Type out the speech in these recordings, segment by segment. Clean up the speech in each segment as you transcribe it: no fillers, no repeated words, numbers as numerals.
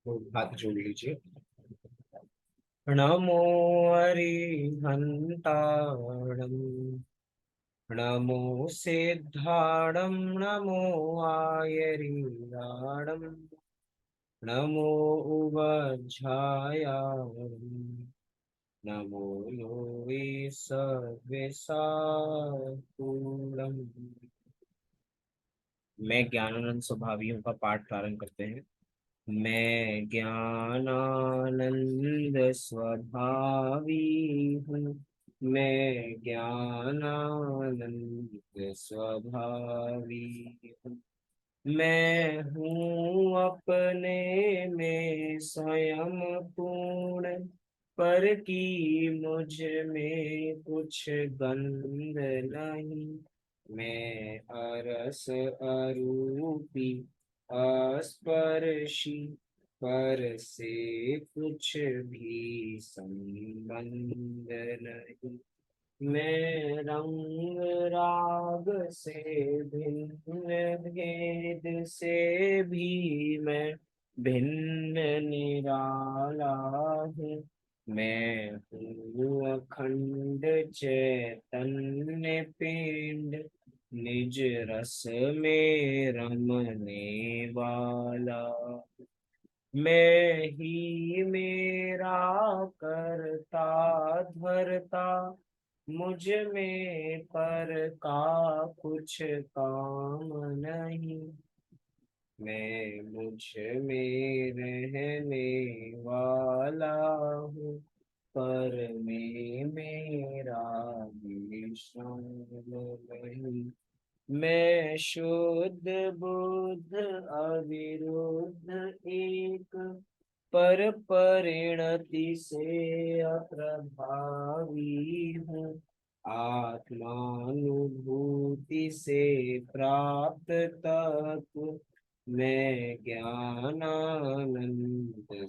तो हाथ जोड़ लीजिए। नमो अरिहंताणं, नमो सिद्धाणं, नमो आयरियाणं, नमो उवज्झायाणं, नमो योगी सव्यसाचूडम्। मैं ज्ञानानंद स्वभावियों का पाठ प्रारंभ करते हैं। मैं ज्ञानानंद स्वभावी हूँ। मैं ज्ञानानंद स्वभावी हूँ। मैं हूँ अपने में स्वयं पूर्ण, पर की मुझ में कुछ गंध नहीं। मैं अरस अरूपी अस्पर्शी, पर से कुछ भी संबंध नहीं। मैं रंग राग से भिन्न, भेद से भी मैं भिन्न निराला हूँ। मैं हूँ अखंड चैतन्य पिंड, निज रस में रमने वाला। मैं ही मेरा करता धरता, मुझ में पर का कुछ काम नहीं। मैं मुझ में रहने वाला हूँ, पर में मेरा विश्राम नहीं। मैं शुद्ध बुद्ध अविरुद्ध एक, पर परिणति से अप्रभावी हूँ। आत्मानुभूति से प्राप्त तत्व, मैं ज्ञानानंद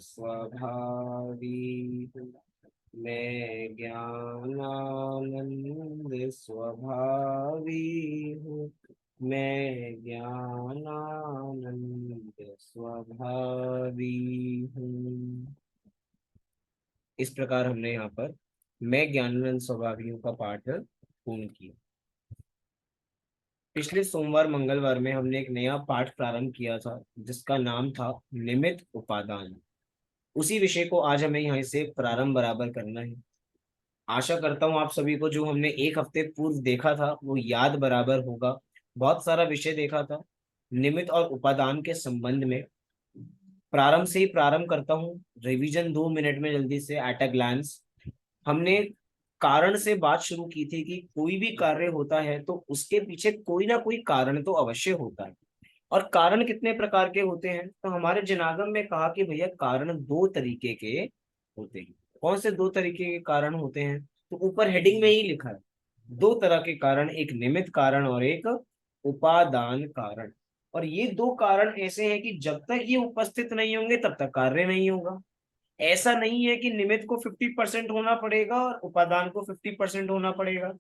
स्वभावी हूँ। मैं ज्ञानानंद स्वभावी हूँ। मैं ज्ञानानंद स्वभावी हूँ। इस प्रकार हमने यहाँ पर मैं ज्ञानानंद स्वभावियों का पाठ पूर्ण किया। पिछले सोमवार मंगलवार में हमने एक नया पाठ प्रारंभ किया था, जिसका नाम था निमित्त उपादान। उसी विषय को आज हमें यहाँ से प्रारंभ बराबर करना है। आशा करता हूँ आप सभी को जो हमने एक हफ्ते पूर्व देखा था वो याद बराबर होगा। बहुत सारा विषय देखा था निमित्त और उपादान के संबंध में। प्रारंभ से ही प्रारंभ करता हूँ, रिवीजन 2 मिनट में जल्दी से एट अ ग्लांस। हमने कारण से बात शुरू की थी कि कोई भी कार्य होता है तो उसके पीछे कोई ना कोई कारण तो अवश्य होता है। और कारण कितने प्रकार के होते हैं, तो हमारे जनागम में कहा कि भैया कारण दो तरीके के होते हैं। कौन से दो तरीके के कारण होते हैं, तो ऊपर हेडिंग में ही लिखा है। दो तरह के कारण, एक निमित्त कारण और एक उपादान कारण। और ये दो कारण ऐसे हैं कि जब तक ये उपस्थित नहीं होंगे तब तक कार्य नहीं होगा। ऐसा नहीं है कि निमित्त को 50% होना पड़ेगा और उपादान को 50% होना पड़ेगा।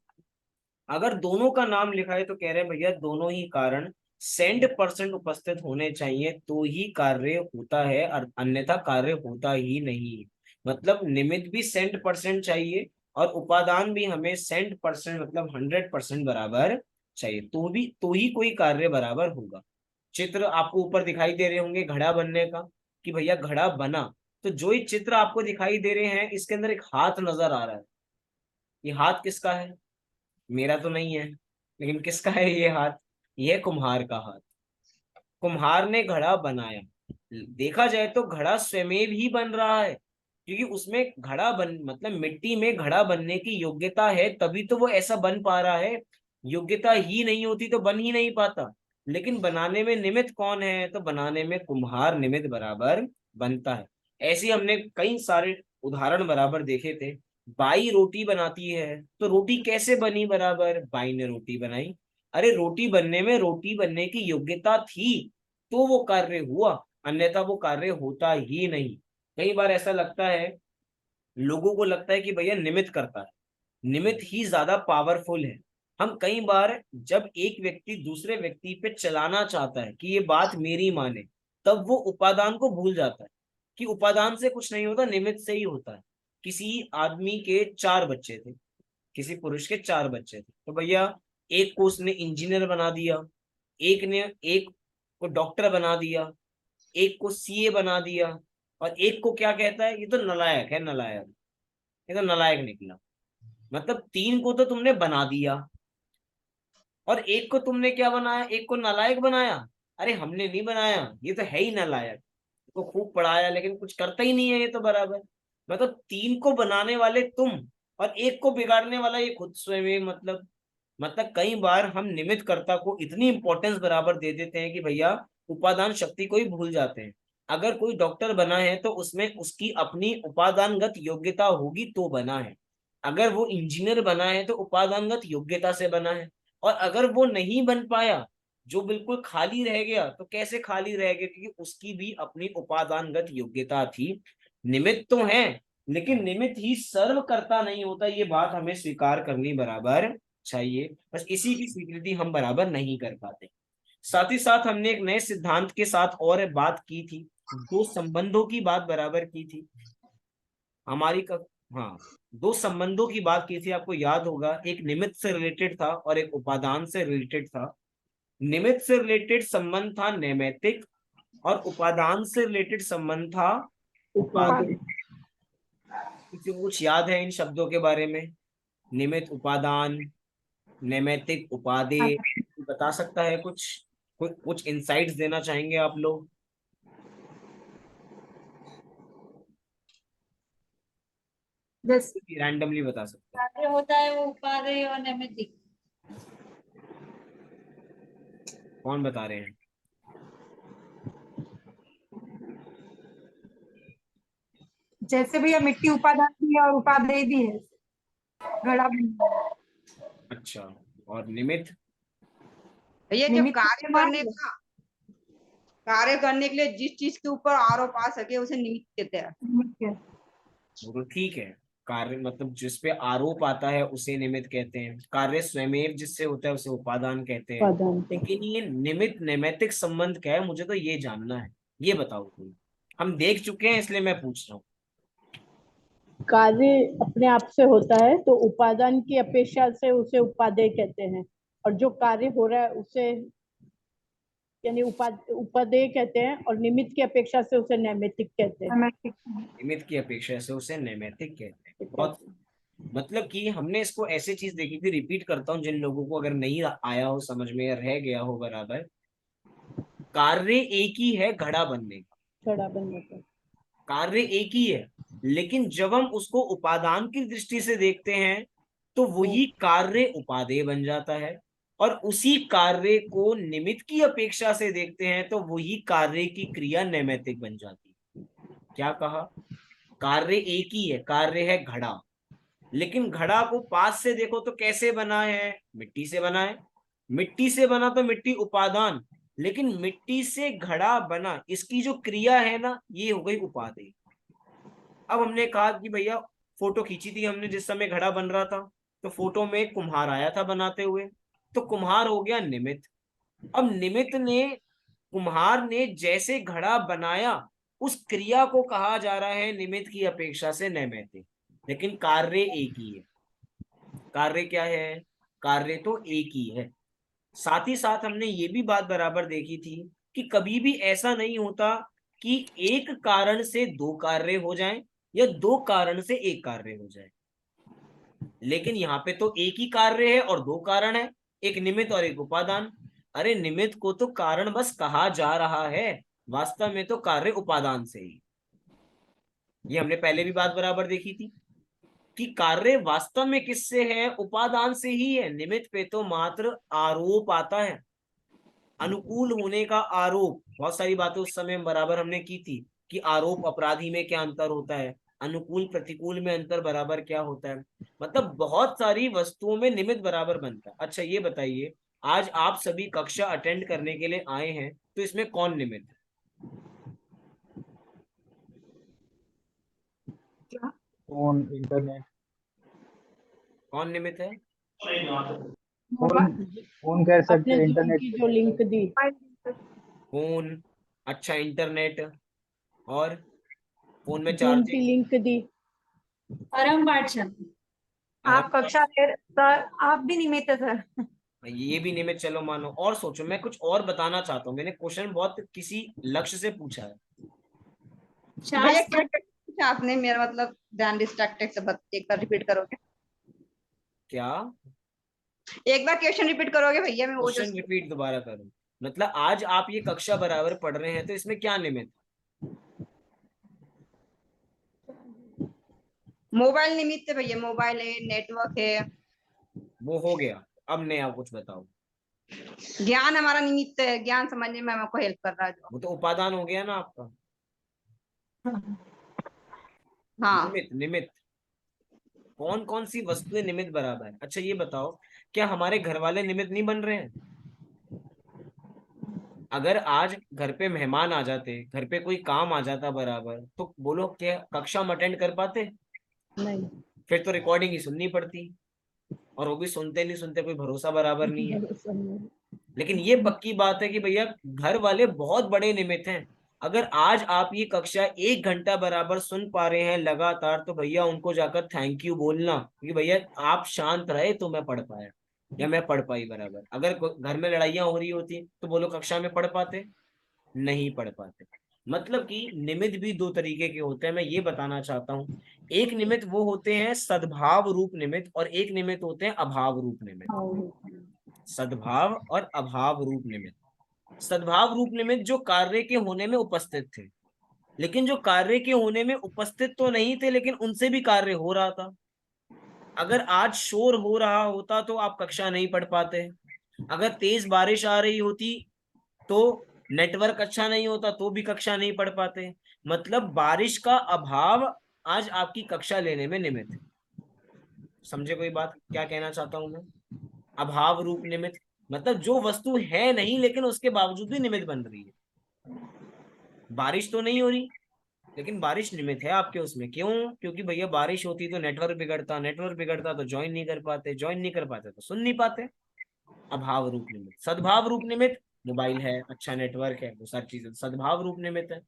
अगर दोनों का नाम लिखा है तो कह रहे हैं भैया दोनों ही कारण 100% उपस्थित होने चाहिए तो ही कार्य होता है, और अन्यथा कार्य होता ही नहीं। मतलब निमित्त भी 100% चाहिए और उपादान भी हमें 100% मतलब 100% बराबर चाहिए, तो ही कोई कार्य बराबर होगा। चित्र आपको ऊपर दिखाई दे रहे होंगे घड़ा बनने का, कि भैया घड़ा बना। तो जो ये चित्र आपको दिखाई दे रहे हैं इसके अंदर एक हाथ नजर आ रहा है। ये हाथ किसका है? मेरा तो नहीं है, लेकिन किसका है ये हाथ? ये कुम्हार का हाथ। कुम्हार ने घड़ा बनाया। देखा जाए तो घड़ा स्वयं ही बन रहा है, क्योंकि उसमें घड़ा बन मतलब मिट्टी में घड़ा बनने की योग्यता है, तभी तो वो ऐसा बन पा रहा है। योग्यता ही नहीं होती तो बन ही नहीं पाता। लेकिन बनाने में निमित्त कौन है, तो बनाने में कुम्हार निमित्त बराबर बनता है। ऐसे ही हमने कई सारे उदाहरण बराबर देखे थे। बाई रोटी बनाती है तो रोटी कैसे बनी, बराबर बाई ने रोटी बनाई। अरे रोटी बनने में रोटी बनने की योग्यता थी तो वो कार्य हुआ, अन्यथा वो कार्य होता ही नहीं। कई बार ऐसा लगता है, लोगों को लगता है कि भैया निमित्त करता है, निमित्त ही ज्यादा पावरफुल है। हम कई बार जब एक व्यक्ति दूसरे व्यक्ति पे चलाना चाहता है कि ये बात मेरी माने, तब वो उपादान को भूल जाता है। कि उपादान से कुछ नहीं होता, निमित्त से ही होता है। किसी आदमी के 4 बच्चे थे, किसी पुरुष के 4 बच्चे थे, तो भैया एक को उसने इंजीनियर बना दिया, एक को डॉक्टर बना दिया, एक को सीए बना दिया, और एक को क्या कहता है, ये तो नालायक है, नालायक, ये तो नालायक निकला। मतलब 3 को तो तुमने बना दिया, और एक को तुमने क्या बनाया, एक को नालायक बनाया। अरे हमने नहीं बनाया, ये तो है ही नालायक, इसको खूब पढ़ाया लेकिन कुछ करता ही नहीं है ये तो बराबर। मतलब 3 को बनाने वाले तुम, और एक को बिगाड़ने वाला ये खुद स्वयं ही। मतलब कई बार हम निमित्त कर्ता को इतनी इंपॉर्टेंस बराबर दे देते हैं कि भैया उपादान शक्ति को ही भूल जाते हैं। अगर कोई डॉक्टर बना है तो उसमें उसकी अपनी उपादानगत योग्यता होगी तो बना है। अगर वो इंजीनियर बना है तो उपादानगत योग्यता से बना है। और अगर वो नहीं बन पाया, जो बिल्कुल खाली रह गया, तो कैसे खाली रह गया, क्योंकि उसकी भी अपनी उपादानगत योग्यता थी। निमित्त तो है, लेकिन निमित्त ही सर्व करता नहीं होता, ये बात हमें स्वीकार करनी बराबर चाहिए। बस इसी की स्वीकृति हम बराबर नहीं कर पाते। साथ ही साथ हमने एक नए सिद्धांत के साथ और बात की थी, 2 संबंधों की बात बराबर की थी हमारी हाँ, 2 संबंधों की बात की थी, आपको याद होगा, एक निमित्त से रिलेटेड था और एक उपादान से रिलेटेड था। निमित्त से रिलेटेड संबंध था नैमित्तिक, और उपादान से रिलेटेड संबंध था उपादेय। किसी को कुछ याद है इन शब्दों के बारे में? निमित्त, उपादान, नैमित्तिक, उपादेय, बता सकता है कुछ? कुछ इंसाइट्स देना चाहेंगे आप लोग? जैसे रैंडमली बता सकते हैं। कार्य होता है वो उपादेय और नैमित्तिक। कौन बता रहे हैं? जैसे भैया मिट्टी उपादान भी है और उपादेय भी है, घड़ा भी है। अच्छा, और निमित्त? भैया जब निमित्त कार्य करने के लिए जिस चीज के ऊपर आरोप आ सके उसे निमित्त कहते हैं। निमित्त है। वो तो ठीक है। कार्य मतलब जिस पे आरोप आता है उसे निमित्त कहते हैं, कार्य स्वयमेव जिससे होता है उसे उपादान कहते हैं। उपादान पे लेकिन ये निमित्त नैमित्तिक संबंध क्या है, मुझे तो ये जानना है, ये बताओ तुम। हम देख चुके हैं इसलिए मैं पूछ रहा हूँ। कार्य अपने आप से होता है तो उपादान की अपेक्षा से उसे उपादेय कहते हैं, और जो कार्य हो रहा है उसे यानी उपादेय कहते हैं, और निमित्त की अपेक्षा से उसे नैमित्तिक कहते हैं। नैमित्तिक। निमित्त की अपेक्षा से उसे नैमित्तिक कहते हैं। बहुत कहते हैं। मतलब कि हमने इसको ऐसे चीज देखी थी, रिपीट करता हूँ जिन लोगों को अगर नहीं आया हो समझ में या रह गया हो बराबर। कार्य एक ही है, घड़ा बनने का छड़ा बनने का कार्य एक ही है, लेकिन जब हम उसको उपादान की दृष्टि से देखते हैं तो तो वही कार्य उपादेय बन जाता है। और उसी कार्य को निमित्त की अपेक्षा से देखते हैं तो वही कार्य की क्रिया नैमित्तिक बन जाती है। क्या कहा? कार्य एक ही है, कार्य है घड़ा, लेकिन घड़ा को पास से देखो तो कैसे बना है? मिट्टी से बना है। मिट्टी से बना तो मिट्टी उपादान, लेकिन मिट्टी से घड़ा बना, इसकी जो क्रिया है ना, ये हो गई उपादेय। अब हमने कहा कि भैया फोटो खींची थी हमने जिस समय घड़ा बन रहा था, तो फोटो में कुम्हार आया था बनाते हुए, तो कुम्हार हो गया निमित्त। अब निमित्त ने, कुम्हार ने जैसे घड़ा बनाया, उस क्रिया को कहा जा रहा है निमित्त की अपेक्षा से नैमित्तिक, लेकिन कार्य एक ही है। कार्य क्या है? कार्य तो एक ही है। साथ ही साथ हमने ये भी बात बराबर देखी थी कि कभी भी ऐसा नहीं होता कि एक कारण से 2 कार्य हो जाएं या 2 कारण से एक कार्य हो जाए। लेकिन यहाँ पे तो एक ही कार्य है और 2 कारण है, एक निमित्त और एक उपादान। अरे निमित्त को तो कारण बस कहा जा रहा है, वास्तव में तो कार्य उपादान से ही। ये हमने पहले भी बात बराबर देखी थी कि कार्य वास्तव में किससे है? उपादान से ही है। निमित्त पे तो मात्र आरोप आता है, अनुकूल होने का आरोप। बहुत सारी बातें उस समय बराबर हमने की थी कि आरोप अपराधी में क्या अंतर होता है, अनुकूल प्रतिकूल में अंतर बराबर क्या होता है। मतलब बहुत सारी वस्तुओं में निमित्त बराबर बनता है। अच्छा ये बताइए, आज आप सभी कक्षा अटेंड करने के लिए आए हैं, तो इसमें कौन निमित्त है? Phone, internet. कौन निमित्त है? फोन, फोन कह सकते अपने हैं, जून इंटरनेट की कह जो सकते लिंक हैं। दी। फोन। अच्छा इंटरनेट। और फोन में जूम की चार्जिंग। लिंक दी। परम पाठशाला। आप कक्षा ले सर, आप भी निमित्त है सर। ये भी निमित्त, चलो मानो। और सोचो, मैं कुछ और बताना चाहता हूँ, मैंने क्वेश्चन बहुत किसी लक्ष्य से पूछा है। भैया शास्त्र। क्या पूछा आपने? मेरा मतलब ध्यान डिस्ट्रैक्टेड से एक बार रिपीट करोगे? क्या? एक बार क्वेश्चन रिपीट करोगे भैया? मैं वो जो क्वेश्चन रिपीट दोबारा करूं? मतलब आज आप ये कक्षा बराबर पढ़ रहे हैं तो इसमें क्या निमित्त? मोबाइल निमित्त है भैया, मोबाइल है, नेटवर्क है। वो हो गया। अब नया कुछ बताओ। ज्ञान हमारा निमित्त है, ज्ञान समझने में हमको हेल्प कर रहा है जो। वो तो उपादान हो गया ना आपका। हाँ। निमित्त, निमित्त। कौन कौन सी वस्तुएं निमित्त बराबर है? अच्छा ये बताओ, क्या हमारे घर वाले निमित्त नहीं बन रहे हैं? अगर आज घर पे मेहमान आ जाते, घर पे कोई काम आ जाता बराबर, तो बोलो क्या कक्षा हम अटेंड कर पाते? नहीं। फिर तो रिकॉर्डिंग ही सुननी पड़ती, और वो भी सुनते नहीं सुनते कोई भरोसा बराबर नहीं है। भरोसा नहीं। लेकिन ये पक्की बात है कि भैया घर वाले बहुत बड़े निमित्त हैं। अगर आज आप ये कक्षा 1 घंटा बराबर सुन पा रहे हैं लगातार, तो भैया उनको जाकर थैंक यू बोलना कि भैया आप शांत रहे तो मैं पढ़ पाया, या मैं पढ़ पाई बराबर। अगर घर में लड़ाइयाँ हो रही होती तो बोलो कक्षा में पढ़ पाते? नहीं पढ़ पाते। मतलब कि निमित्त भी दो तरीके के होते हैं, मैं ये बताना चाहता हूँ। एक निमित्त वो होते हैं सद्भाव रूप निमित्त, और एक निमित्त होते हैं अभाव रूप निमित्त। सद्भाव और अभाव रूप निमित्त। सद्भाव रूप निमित्त जो कार्य के होने में उपस्थित थे, लेकिन जो कार्य के होने में उपस्थित तो नहीं थे, लेकिन उनसे भी कार्य हो रहा था। अगर आज शोर हो रहा होता तो आप कक्षा नहीं पढ़ पाते। अगर तेज बारिश आ रही होती तो नेटवर्क अच्छा नहीं होता तो भी कक्षा नहीं पढ़ पाते। मतलब बारिश का अभाव आज आपकी कक्षा लेने में निमित्त है। समझे कोई बात क्या कहना चाहता हूं मैं? अभाव रूप निमित्त मतलब जो वस्तु है नहीं लेकिन उसके बावजूद भी निमित्त बन रही है। बारिश तो नहीं हो रही, लेकिन बारिश निमित्त है आपके उसमें। क्यों? क्योंकि भैया बारिश होती तो नेटवर्क बिगड़ता, नेटवर्क बिगड़ता तो ज्वाइन नहीं कर पाते, ज्वाइन नहीं कर पाते तो सुन नहीं पाते। अभाव रूप निमित्त। सद्भाव रूप निमित्त, मोबाइल है, अच्छा नेटवर्क है, वो सारी चीजें सद्भाव रूप निमित्त है।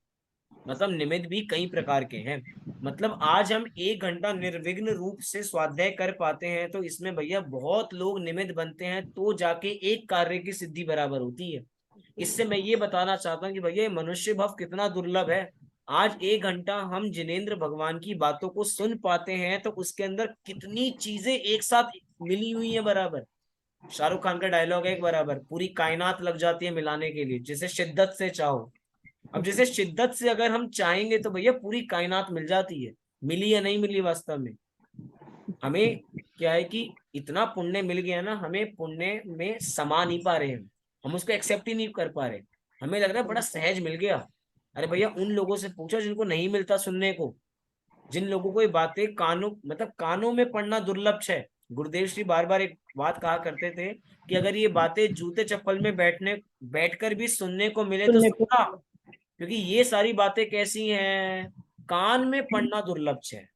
मतलब निमित्त भी कई प्रकार के हैं। मतलब आज हम 1 घंटा निर्विघ्न रूप से स्वाध्याय कर पाते हैं तो इसमें भैया बहुत लोग निमित्त बनते हैं, तो जाके एक कार्य की सिद्धि बराबर होती है। इससे मैं ये बताना चाहता हूँ कि भैया ये मनुष्य भाव कितना दुर्लभ है। आज 1 घंटा हम जिनेंद्र भगवान की बातों को सुन पाते हैं तो उसके अंदर कितनी चीजें एक साथ मिली हुई है बराबर। शाहरुख खान का डायलॉग है एक बराबर, पूरी कायनात लग जाती है मिलाने के लिए, जिसे शिद्दत से चाहो। अब जैसे शिद्दत से अगर हम चाहेंगे तो भैया पूरी कायनात मिल जाती है। मिली या नहीं मिली वास्तव में? हमें क्या है कि इतना पुण्य मिल गया ना, हमें पुण्य में समा नहीं पा रहे हैं, हम उसको एक्सेप्ट ही नहीं कर पा रहे। हमें लग रहा है बड़ा सहज मिल गया। अरे भैया उन लोगों से पूछो जिनको नहीं मिलता सुनने को, जिन लोगों को ये बातें कानों मतलब कानों में पढ़ना दुर्लभ है। गुरुदेव श्री बार बार एक बात कहा करते थे कि अगर ये बातें जूते चप्पल में बैठकर भी सुनने को मिले तो सुनने को। सुनना। क्योंकि ये सारी बातें कैसी हैं, कान में पढ़ना दुर्लभ है।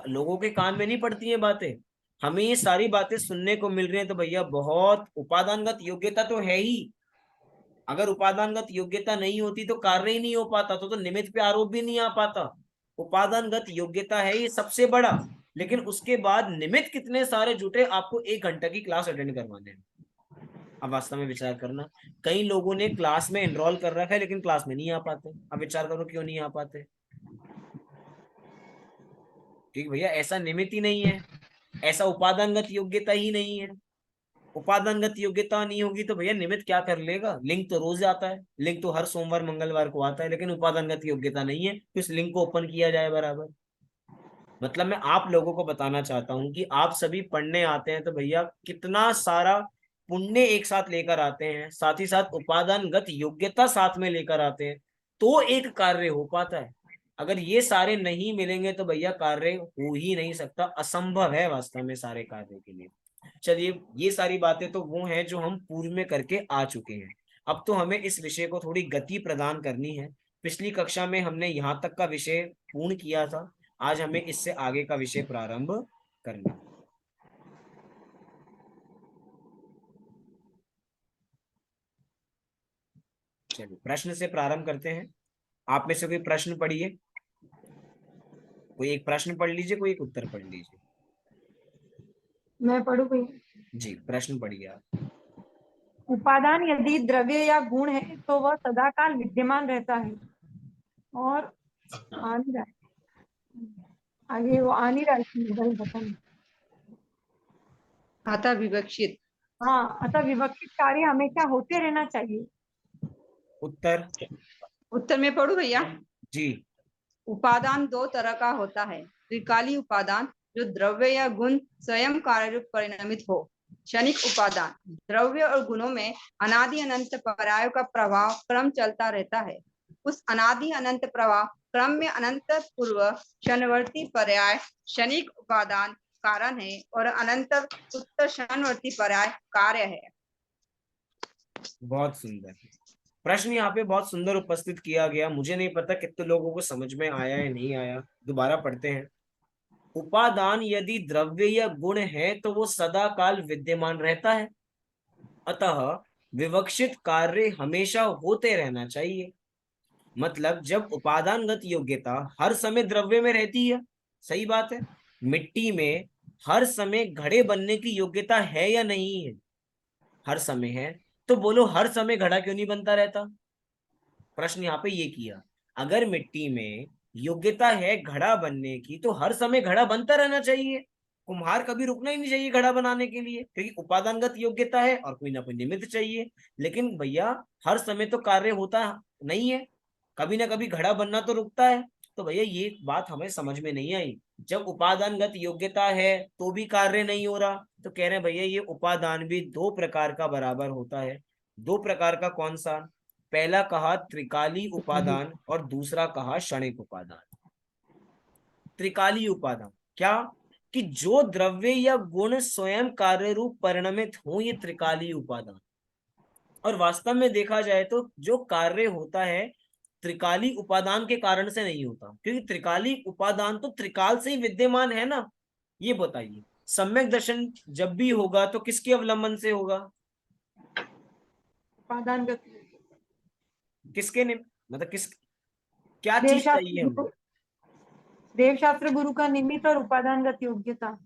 लोगों के कान में नहीं पड़ती ये बातें, हमें ये सारी बातें सुनने को मिल रही हैं। तो भैया बहुत उपादानगत योग्यता तो है ही। अगर उपादानगत योग्यता नहीं होती तो कार्य ही नहीं हो पाता, तो निमित्त पे आरोप भी नहीं आ पाता। उपादानगत योग्यता है ये सबसे बड़ा, लेकिन उसके बाद निमित्त कितने सारे जुटे आपको 1 घंटा की क्लास अटेंड करवाने हैं। अब वास्तव में विचार करना, कई लोगों ने क्लास में एनरोल कर रखा है लेकिन क्लास में नहीं आ पाते। अब विचार करो क्यों नहीं आ पाते? क्योंकि भैया ऐसा निमित्त ही नहीं है, ऐसा उपादानगत योग्यता ही नहीं है। उपादानगत योग्यता नहीं होगी तो भैया निमित्त क्या कर लेगा? लिंक तो रोज आता है, लिंक तो हर सोमवार मंगलवार को आता है, लेकिन उपादानगत योग्यता नहीं है कि उस लिंक को ओपन किया जाए बराबर। मतलब मैं आप लोगों को बताना चाहता हूं कि आप सभी पढ़ने आते हैं तो भैया कितना सारा पुण्य एक साथ लेकर आते हैं, साथ ही साथ उपादानगत योग्यता साथ में लेकर आते हैं, तो एक कार्य हो पाता है। अगर ये सारे नहीं मिलेंगे तो भैया कार्य हो ही नहीं सकता, असंभव है वास्तव में सारे कार्य के लिए। चलिए ये सारी बातें तो वो हैं जो हम पूर्व में करके आ चुके हैं। अब तो हमें इस विषय को थोड़ी गति प्रदान करनी है। पिछली कक्षा में हमने यहाँ तक का विषय पूर्ण किया था, आज हमें इससे आगे का विषय प्रारंभ करना है। चलिए प्रश्न से प्रारंभ करते हैं। आप में से कोई प्रश्न पढ़िए। कोई एक प्रश्न पढ़ लीजिए, कोई एक उत्तर पढ़ लीजिए। मैं पढ़ू भैया। जी, प्रश्न पढ़िए आप। उपादान यदि द्रव्य या गुण है तो वह सदाकाल विद्यमान रहता है और आ नहीं रहा है। आगे वो आ नहीं रहा है इसमें, भाई पता नहीं। अतः विवक्षित। हाँ, अतः विवक्षित कार्य हमेशा होते रहना चाहिए। उत्तर। उत्तर में पढ़ू भैया। जी। उपादान दो तरह का होता है। त्रिकाली उपादान जो द्रव्य या गुण स्वयं कार्य रूप परिणमित हो। क्षणिक उपादान द्रव्य और गुणों में अनादि अनंत पर्यायों का प्रभाव क्रम चलता रहता है। उस अनादि अनंत प्रवाह क्रम में अनंत पूर्व क्षणवर्ती पर्याय क्षणिक उपादान कारण है और अनंत उत्तर क्षणवर्ती पर्याय कार्य है। बहुत सुंदर प्रश्न यहाँ पे बहुत सुंदर उपस्थित किया गया। मुझे नहीं पता कितने लोगों को समझ में आया या नहीं आया, दोबारा पढ़ते हैं। उपादान यदि द्रव्य या गुण है तो वो सदा काल विद्यमान रहता है, अतः विवक्षित कार्य हमेशा होते रहना चाहिए। मतलब जब उपादानगत योग्यता हर समय द्रव्य में रहती है, सही बात है। मिट्टी में हर समय घड़े बनने की योग्यता है या नहीं है? हर समय है। तो बोलो हर समय घड़ा क्यों नहीं बनता रहता? प्रश्न यहाँ पे ये किया, अगर मिट्टी में योग्यता है घड़ा बनने की तो हर समय घड़ा बनता रहना चाहिए। कुम्हार कभी रुकना ही नहीं चाहिए घड़ा बनाने के लिए, क्योंकि उपादानगत योग्यता है और कोई ना कोई निमित्त चाहिए। लेकिन भैया हर समय तो कार्य होता नहीं है, कभी ना कभी घड़ा बनना तो रुकता है। तो भैया ये बात हमें समझ में नहीं आई। जब उपादानगत योग्यता है तो भी कार्य नहीं हो रहा, तो कह रहे हैं भैया ये उपादान भी दो प्रकार का बराबर होता है। दो प्रकार का कौन सा? पहला कहा त्रिकाली उपादान और दूसरा कहा क्षणिक उपादान। त्रिकाली उपादान क्या? कि जो द्रव्य या गुण स्वयं कार्य रूप परिणमित हो, ये त्रिकाली उपादान। और वास्तव में देखा जाए तो जो कार्य होता है त्रिकाली उपादान के कारण से नहीं होता, क्योंकि त्रिकाली उपादान तो त्रिकाल से ही विद्यमान है ना। ये बताइए, सम्यक दर्शन जब भी होगा तो किसके अवलंबन से होगा? उपादानगत किसके ने मतलब किस क्या चीज चाहिए देवशास्त्र हमें? गुरु, देवशास्त्र गुरु का निमित्त और उपादानगत योग्यता।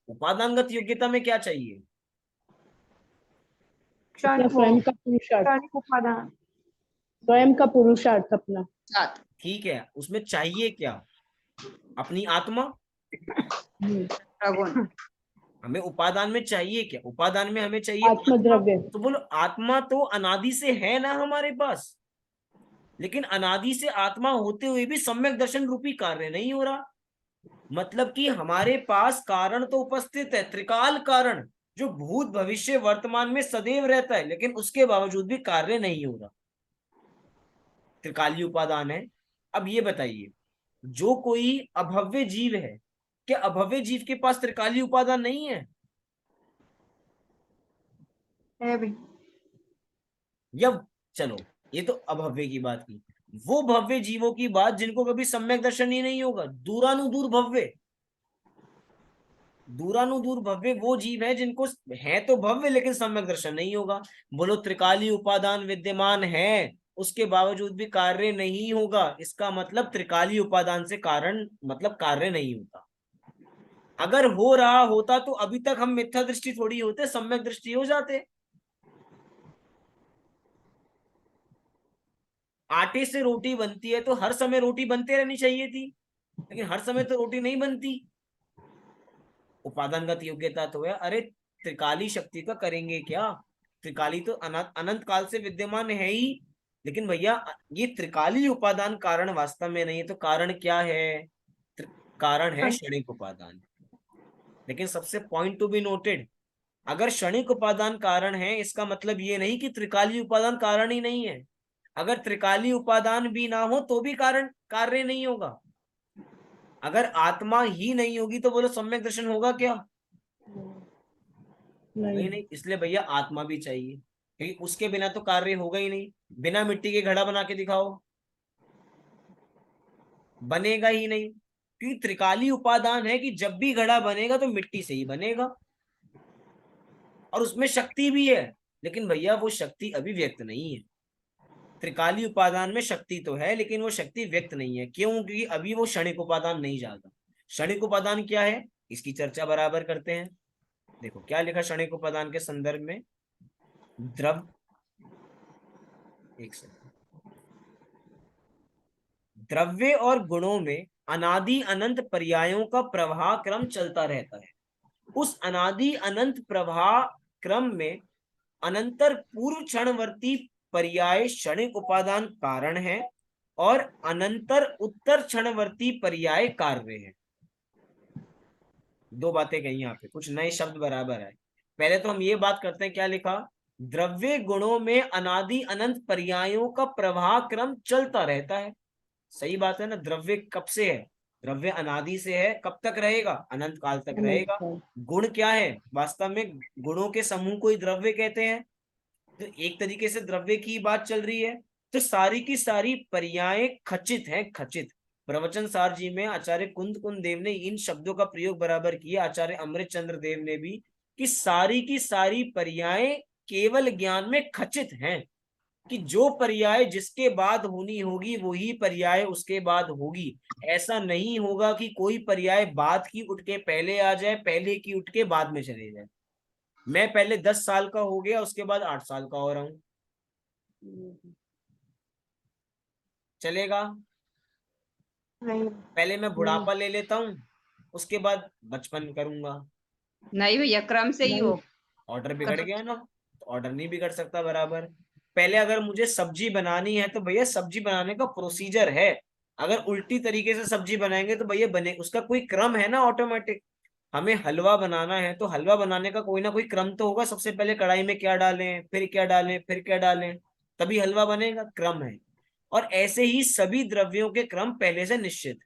उपादानगत योग्यता में क्या चाहिए? अपना स्वयं का पुरुषार्थ, क्षणिक उपादान। स्वयं का पुरुषार्थ अपना। सात। ठीक है, उसमें चाहिए क्या? अपनी आत्मा। प्रगुण। हमें उपादान में चाहिए क्या? उपादान में हमें चाहिए आत्मा। आत्मद्रव्य। तो बोलो आत्मा तो अनादि से है ना हमारे पास, लेकिन अनादि से आत्मा होते हुए भी सम्यक दर्शन रूपी कार्य नहीं हो रहा। मतलब कि हमारे पास कारण तो उपस्थित है, त्रिकाल कारण, जो भूत भविष्य वर्तमान में सदैव रहता है, लेकिन उसके बावजूद भी कार्य नहीं हो रहा। त्रिकाली उपादान है। अब ये बताइए, जो कोई अभव्य जीव है, क्या अभव्य जीव के पास त्रिकाली उपादान नहीं है? है भी। या चलो ये तो अभव्य की बात की, वो भव्य जीवों की बात जिनको कभी सम्यक दर्शन ही नहीं होगा। दूरानुदूर भव्य, दूरानुदूर भव्य वो जीव है जिनको है तो भव्य लेकिन सम्यक दर्शन नहीं होगा। बोलो त्रिकाली उपादान विद्यमान है, उसके बावजूद भी कार्य नहीं होगा, इसका मतलब त्रिकाली उपादान से कारण मतलब कार्य नहीं होता। अगर हो रहा होता तो अभी तक हम मिथ्या दृष्टि थोड़ी होते, सम्यक दृष्टि हो जाते। आटे से रोटी बनती है तो हर समय रोटी बनते रहनी चाहिए थी, लेकिन हर समय तो रोटी नहीं बनती। उपादानगत योग्यता तो है। अरे त्रिकाली शक्ति का करेंगे क्या? त्रिकाली तो अनंत काल से विद्यमान है ही, लेकिन भैया ये त्रिकाली उपादान कारण वास्तव में नहीं है। तो कारण क्या है? कारण है क्षणिक उपादान। लेकिन सबसे पॉइंट टू बी नोटेड, अगर क्षणिक उपादान कारण है इसका मतलब ये नहीं कि त्रिकाली उपादान कारण ही नहीं है। अगर त्रिकाली उपादान भी ना हो तो भी कारण कार्य नहीं होगा। अगर आत्मा ही नहीं होगी तो बोलो सम्यक दर्शन होगा क्या? होगा ही नहीं। इसलिए भैया आत्मा भी चाहिए, क्योंकि उसके बिना तो कार्य होगा ही नहीं। बिना मिट्टी के घड़ा बना के दिखाओ, बनेगा ही नहीं। क्योंकि त्रिकाली उपादान है कि जब भी घड़ा बनेगा तो मिट्टी से ही बनेगा, और उसमें शक्ति भी है, लेकिन भैया वो शक्ति अभी व्यक्त नहीं है। त्रिकाली उपादान में शक्ति तो है, लेकिन वो शक्ति व्यक्त नहीं है। क्यों? क्योंकि अभी वो क्षणिक उपादान नहीं जाता। क्षणिक उपादान क्या है, इसकी चर्चा बराबर करते हैं। देखो क्या लिखा क्षणिक उपादान के संदर्भ में। द्रव, एक सेकंड, द्रव्य और गुणों में अनादि अनंत पर्यायों का प्रवाह क्रम चलता रहता है। उस अनादि अनंत प्रवाह क्रम में अनंतर पूर्व क्षणवर्ती पर्याय क्षणिक उपादान कारण है और अनंतर उत्तर क्षणवर्ती पर्याय कार्य है। दो बातें कही यहाँ पे, कुछ नए शब्द बराबर है। पहले तो हम ये बात करते हैं, क्या लिखा, द्रव्य गुणों में अनादि अनंत पर्यायों का प्रवाह क्रम चलता रहता है। सही बात है ना। द्रव्य कब से है? द्रव्य अनादि से है। कब तक रहेगा? अनंत काल तक रहेगा। गुण क्या है? वास्तव में गुणों के समूह को ही द्रव्य कहते हैं। तो एक तरीके से द्रव्य की बात चल रही है। तो सारी की सारी पर्याय खचित हैं, खचित। प्रवचन सार जी में आचार्य कुंद देव ने इन शब्दों का प्रयोग बराबर किया, आचार्य अमृत चंद्र देव ने भी, कि सारी की सारी पर्याय केवल ज्ञान में खचित हैं, कि जो पर्याय जिसके बाद होनी होगी वही पर्याय उसके बाद होगी। ऐसा नहीं होगा कि कोई पर्याय बाद की उठ के पहले आ जाए, पहले की उठ के बाद में चले जाए। मैं पहले 10 साल का हो गया, उसके बाद 8 साल का हो रहा हूं, चलेगा? नहीं पहले मैं बुढ़ापा ले लेता हूं, उसके बाद बचपन करूंगा। नहीं भैया, क्रम से ही हो। ऑर्डर बिगड़ गया ना, तो ऑर्डर नहीं बिगड़ सकता बराबर। पहले अगर मुझे सब्जी बनानी है तो भैया सब्जी बनाने का प्रोसीजर है। अगर उल्टी तरीके से सब्जी बनाएंगे तो भैया बने, उसका कोई क्रम है ना ऑटोमेटिक। हमें हलवा बनाना है तो हलवा बनाने का कोई ना कोई क्रम तो होगा। सबसे पहले कढ़ाई में क्या डालें, फिर क्या डालें, फिर क्या डालें, तभी हलवा बनेगा, क्रम है। और ऐसे ही सभी द्रव्यों के क्रम पहले से निश्चित।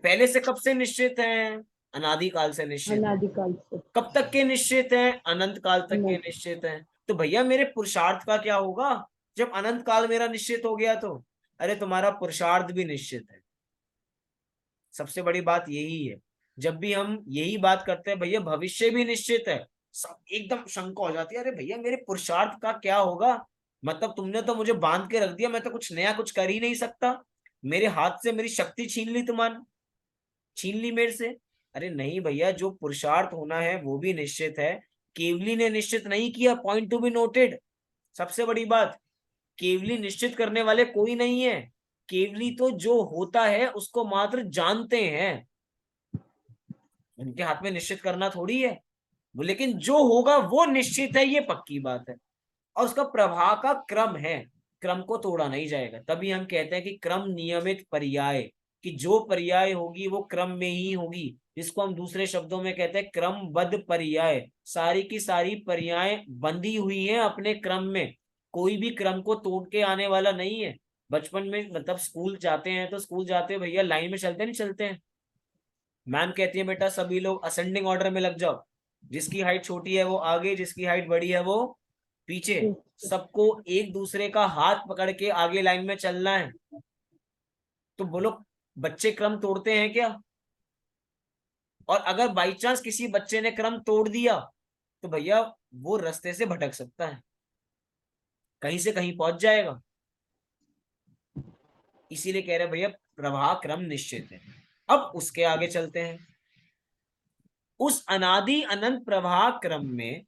पहले से कब से निश्चित है? अनादि काल से निश्चित। अनादिकाल से। कब तक के निश्चित हैं? अनंत काल तक के अनंत। निश्चित हैं। तो भैया मेरे पुरुषार्थ का क्या होगा जब अनंत काल मेरा निश्चित हो गया? तो अरे तुम्हारा पुरुषार्थ भी निश्चित है। सबसे बड़ी बात यही है। जब भी हम यही बात करते हैं भैया भविष्य भी निश्चित है, सब एकदम शंका हो जाती है, अरे भैया मेरे पुरुषार्थ का क्या होगा? मतलब तुमने तो मुझे बांध के रख दिया, मैं तो कुछ नया कुछ कर ही नहीं सकता। मेरे हाथ से मेरी शक्ति छीन ली, तुम्हारी छीन ली मेरे से। अरे नहीं भैया, जो पुरुषार्थ होना है वो भी निश्चित है। केवली ने निश्चित नहीं किया, पॉइंट टू बी नोटेड। सबसे बड़ी बात, केवली निश्चित करने वाले कोई नहीं है। केवली तो जो होता है उसको मात्र जानते हैं, उनके हाथ में निश्चित करना थोड़ी है वो। लेकिन जो होगा वो निश्चित है, ये पक्की बात है। और उसका प्रवाह का क्रम है, क्रम को तोड़ा नहीं जाएगा। तभी हम कहते हैं कि क्रम नियमित पर्याय, कि जो पर्याय होगी वो क्रम में ही होगी, जिसको हम दूसरे शब्दों में कहते हैं क्रमबद्ध पर्याय। सारी की सारी पर्याय बंधी हुई हैं अपने क्रम में, कोई भी क्रम को तोड़ के आने वाला नहीं है। बचपन में मतलब स्कूल जाते हैं तो स्कूल जाते भैया लाइन में चलते नहीं चलते हैं। मैम कहती है बेटा सभी लोग असेंडिंग ऑर्डर में लग जाओ, जिसकी हाइट छोटी है वो आगे, जिसकी हाइट बड़ी है वो पीछे। सबको एक दूसरे का हाथ पकड़ के आगे लाइन में चलना है। तो बोलो बच्चे क्रम तोड़ते हैं क्या? और अगर बाई चांस किसी बच्चे ने क्रम तोड़ दिया तो भैया वो रास्ते से भटक सकता है, कहीं से कहीं पहुंच जाएगा। इसीलिए कह रहे भैया प्रवाह क्रम निश्चित है। अब उसके आगे चलते हैं। उस अनादि अनंत प्रवाह क्रम में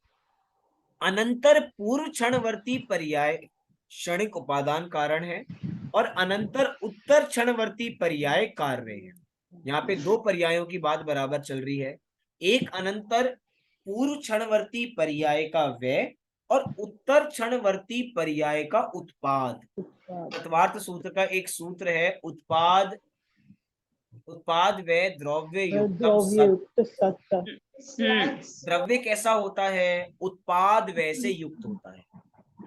अनंतर पूर्व क्षणवर्ती पर्याय क्षणिक उपादान कारण है और अनंतर उत्तर क्षणवर्ती पर्याय कार्य है। यहाँ पे दो पर्यायों की बात बराबर चल रही है। एक अनंतर पूर्व क्षणवर्ती पर्याय का व्यय और उत्तर क्षणवर्ती पर्याय का उत्पाद। तत्वार्थ सूत्र का एक सूत्र है, उत्पाद उत्पाद व्यय द्रव्य युक्तम सत्। द्रव्य कैसा होता है? उत्पाद व्यय से युक्त होता है,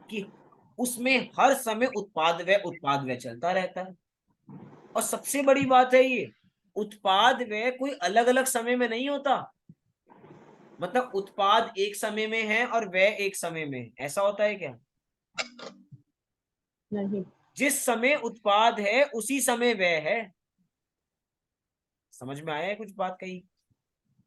कि उसमें हर समय उत्पाद व्यय चलता रहता है। और सबसे बड़ी बात है ये, उत्पाद व्यय कोई अलग अलग समय में नहीं होता। मतलब उत्पाद एक समय में है और व्यय एक समय में है, ऐसा होता है क्या? नहीं। जिस समय उत्पाद है उसी समय व्यय है। समझ में आया है कुछ बात कही?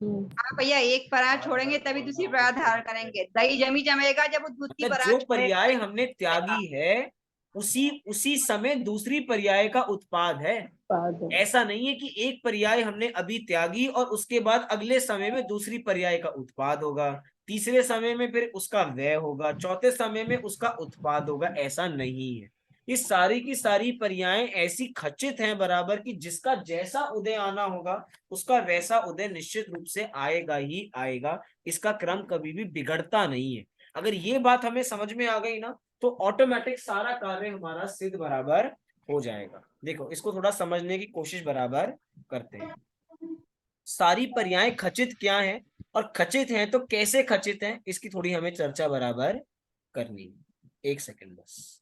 हाँ भैया, एक परात छोड़ेंगे तभी दूसरी परात धारण करेंगे। दही जमी जमेगा जब वो दूध की मतलब परात जो छोड़ेगा। पर्याय हमने त्यागी है उसी उसी समय दूसरी पर्याय का उत्पाद है। उत्पाद है। ऐसा नहीं है कि एक पर्याय हमने अभी त्यागी और उसके बाद अगले समय में दूसरी पर्याय का उत्पाद होगा, तीसरे समय में फिर उसका व्यय होगा, चौथे समय में उसका उत्पाद होगा, ऐसा नहीं है। ये सारी की सारी पर्यायें ऐसी खचित हैं बराबर कि जिसका जैसा उदय आना होगा उसका वैसा उदय निश्चित रूप से आएगा ही आएगा। इसका क्रम कभी भी बिगड़ता नहीं है। अगर ये बात हमें समझ में आ गई ना तो ऑटोमेटिक सारा कार्य हमारा सिद्ध बराबर हो जाएगा। देखो इसको थोड़ा समझने की कोशिश बराबर करते हैं। सारी पर्यायें खचित क्या है और खचित हैं तो कैसे खचित हैं, इसकी थोड़ी हमें चर्चा बराबर करनी है। एक सेकंड बस।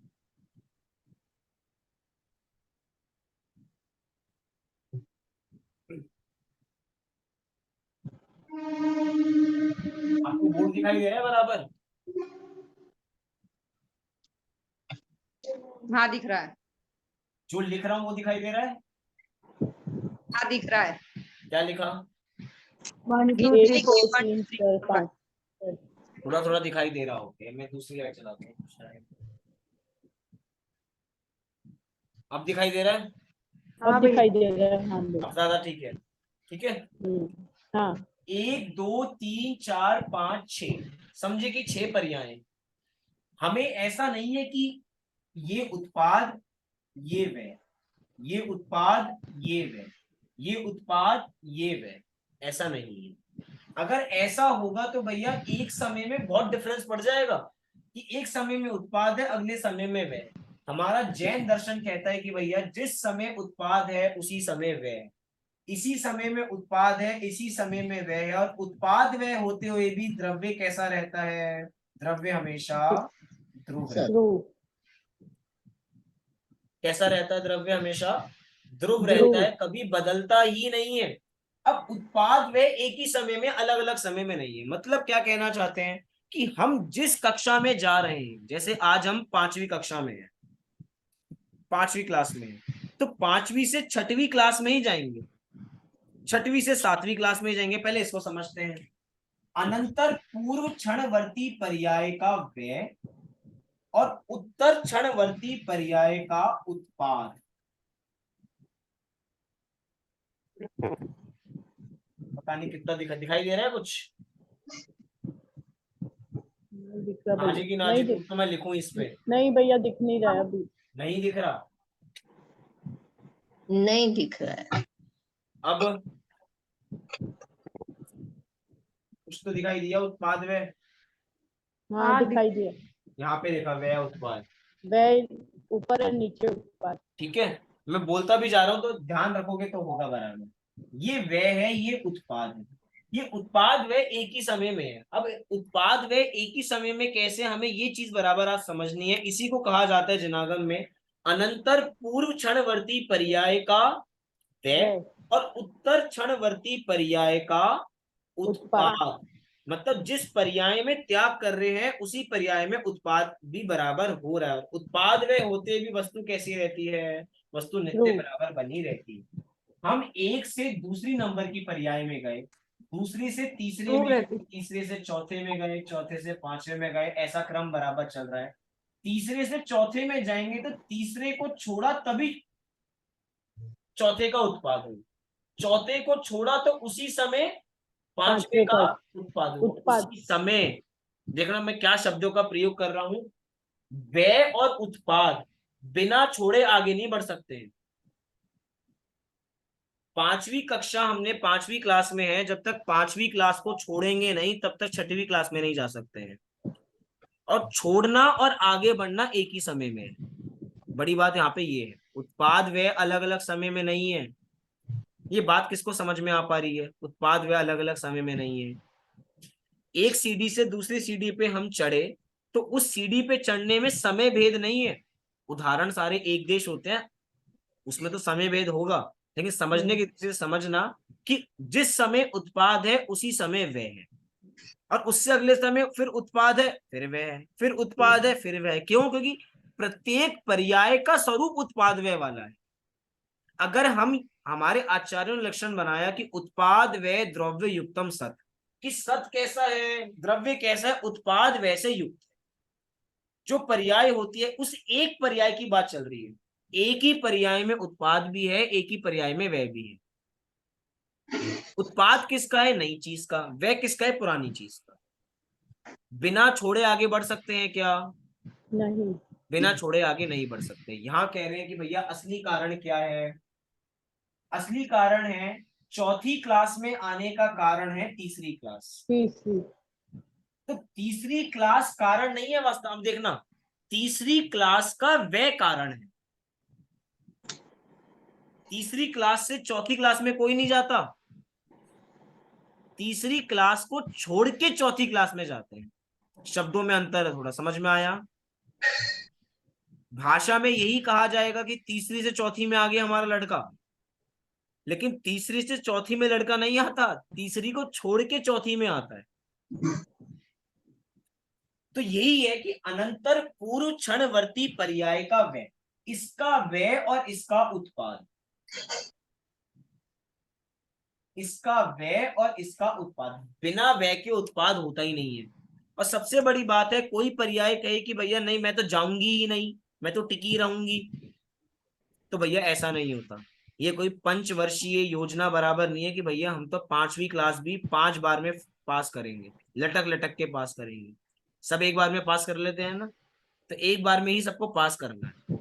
आपको बोर्ड दिखाई दे रहा है बराबर? हाँ दिख रहा है। जो लिख रहा हूं वो दिखाई दे रहा है? हाँ दिख रहा है। क्या लिखा? 1 2 1 3 2 3 4 5। थोड़ा थोड़ा दिखाई दे रहा हो, मैं दूसरी लाइट चलाता हूँ शायद। अब दिखाई दे रहा है? अब दिखाई दे रहा है। हाँ अब ज्यादा ठीक है? ठीक है। हाँ 1 2 3 4 5 6, समझे कि 6 पर्याय। हमें ऐसा नहीं है कि ये उत्पाद ये व्यय, ये उत्पाद ये व्यय, ये उत्पाद ये व्यय, ऐसा नहीं है। अगर ऐसा होगा तो भैया एक समय में बहुत डिफरेंस पड़ जाएगा कि एक समय में उत्पाद है अगले समय में व्यय। हमारा जैन दर्शन कहता है कि भैया जिस समय उत्पाद है उसी समय व्यय, इसी समय में उत्पाद है इसी समय में व्यय है। और उत्पाद व्यय होते हुए भी द्रव्य कैसा रहता है? द्रव्य हमेशा ध्रुव रहता है। ध्रुव। कैसा रहता है? द्रव्य हमेशा ध्रुव ध्रुव। रहता है, कभी बदलता ही नहीं है। अब उत्पाद वे एक ही समय में अलग अलग समय में नहीं है। मतलब क्या कहना चाहते हैं कि हम जिस कक्षा में जा रहे हैं, जैसे आज हम 5वीं कक्षा में हैं, 5वीं क्लास में हैं, तो 5वीं से 6वीं क्लास में ही जाएंगे, 6वीं से 7वीं क्लास में ही जाएंगे। पहले इसको समझते हैं। अनंतर पूर्व क्षणवर्ती पर्याय का व्यय और उत्तर क्षणवर्ती पर्याय का उत्पाद। पता नहीं कितना दिखाई दे रहा है कुछ? नहीं दिख रहा हाँ जी भैया। कि ना जी? तो मैं लिखूं इस पे? नहीं भैया दिख नहीं रहा है अभी। नहीं दिख रहा? नहीं दिख रहा है। अब कुछ तो दिखाई दिया, उत्पाद व। हाँ दिखाई दिया। यहाँ पे देखा व्यय उत्पाद। वह ऊपर और नीचे उत्पाद। ठीक है, मैं बोलता भी जा रहा हूँ तो ध्यान रखोगे तो होगा बराबर। ये व्यय है, ये उत्पाद है। ये उत्पाद व्यय एक ही समय में है। अब उत्पाद व्यय एक ही समय में कैसे, हमें ये चीज बराबर आज समझनी है। इसी को कहा जाता है जनागम में अनंतर पूर्व क्षणवर्ती पर्याय का व्यय और उत्तर क्षणवर्ती पर्याय का उत्पाद। मतलब जिस पर्याय में त्याग कर रहे हैं उसी पर्याय में उत्पाद भी बराबर हो रहा है। उत्पाद वे होते भी वस्तु कैसी रहती है? वस्तु नित्य बराबर बनी रहती है। हम एक से दूसरी नंबर की पर्याय में गए, दूसरी से तीसरे में, तीसरे से चौथे में गए, चौथे से पांचवे में गए, ऐसा क्रम बराबर चल रहा है। तीसरे से चौथे में जाएंगे तो तीसरे को छोड़ा तभी चौथे का उत्पाद हो, चौथे को छोड़ा तो उसी समय पांचवे का उत्पाद होगा। उसी समय, देखना मैं क्या शब्दों का प्रयोग कर रहा हूं। व्यय और उत्पाद बिना छोड़े आगे नहीं बढ़ सकते। 5वीं कक्षा हमने 5वीं क्लास में है, जब तक 5वीं क्लास को छोड़ेंगे नहीं तब तक 6वीं क्लास में नहीं जा सकते हैं। और छोड़ना और आगे बढ़ना एक ही समय में है। बड़ी बात यहाँ पे ये है, उत्पाद व्यय अलग अलग समय में नहीं है। ये बात किसको समझ में आ पा रही है? उत्पाद व्यय अलग अलग समय में नहीं है। एक सीढ़ी से दूसरी सीढ़ी पे हम चढ़े तो उस सीढ़ी पे चढ़ने में समय भेद नहीं है। उदाहरण सारे एक देश होते हैं, उसमें तो समय भेद होगा, लेकिन समझने की दृष्टि से समझना कि जिस समय उत्पाद है उसी समय व्यय है, और उससे अगले समय फिर उत्पाद है फिर व्यय है, फिर उत्पाद है फिर व्यय है। क्यों? क्योंकि प्रत्येक पर्याय का स्वरूप उत्पाद व्यय वाला है। अगर हम, हमारे आचार्यों ने लक्षण बनाया कि उत्पाद व्यय द्रव्य युक्तम सत, कि सत कैसा है, द्रव्य कैसा है, उत्पाद वैसे युक्त। जो पर्याय होती है उस एक पर्याय की बात चल रही है। एक ही पर्याय में उत्पाद भी है, एक ही पर्याय में व्यय भी है। उत्पाद किसका है? नई चीज का। व्यय किसका है? पुरानी चीज का। बिना छोड़े आगे बढ़ सकते हैं क्या? नहीं। बिना छोड़े आगे नहीं बढ़ सकते। यहां कह रहे हैं कि भैया असली कारण क्या है? असली कारण है चौथी क्लास में आने का कारण है तीसरी क्लास। तीसरी। तो तीसरी क्लास कारण नहीं है वास्तव में। देखना, तीसरी क्लास का वह कारण है। तीसरी क्लास से चौथी क्लास में कोई नहीं जाता, तीसरी क्लास को छोड़ के चौथी क्लास में जाते हैं। शब्दों में अंतर है, थोड़ा समझ में आया? भाषा में यही कहा जाएगा कि तीसरी से चौथी में आ गया हमारा लड़का, लेकिन तीसरी से चौथी में लड़का नहीं आता, तीसरी को छोड़ के चौथी में आता है। तो यही है कि अनंतर पूर्व क्षणवर्ती पर्याय का व्यय, इसका व्यय और इसका उत्पाद, इसका व्यय और इसका उत्पाद। बिना व्यय के उत्पाद होता ही नहीं है। और सबसे बड़ी बात है, कोई पर्याय कहे कि भैया नहीं मैं तो जाऊंगी ही नहीं, मैं तो टिकी रहूंगी, तो भैया ऐसा नहीं होता। ये कोई पंचवर्षीय योजना बराबर नहीं है कि भैया हम तो 5वीं क्लास भी 5 बार में पास करेंगे, लटक लटक के पास करेंगे। सब एक बार में पास कर लेते हैं ना, तो एक बार में ही सबको पास करना है।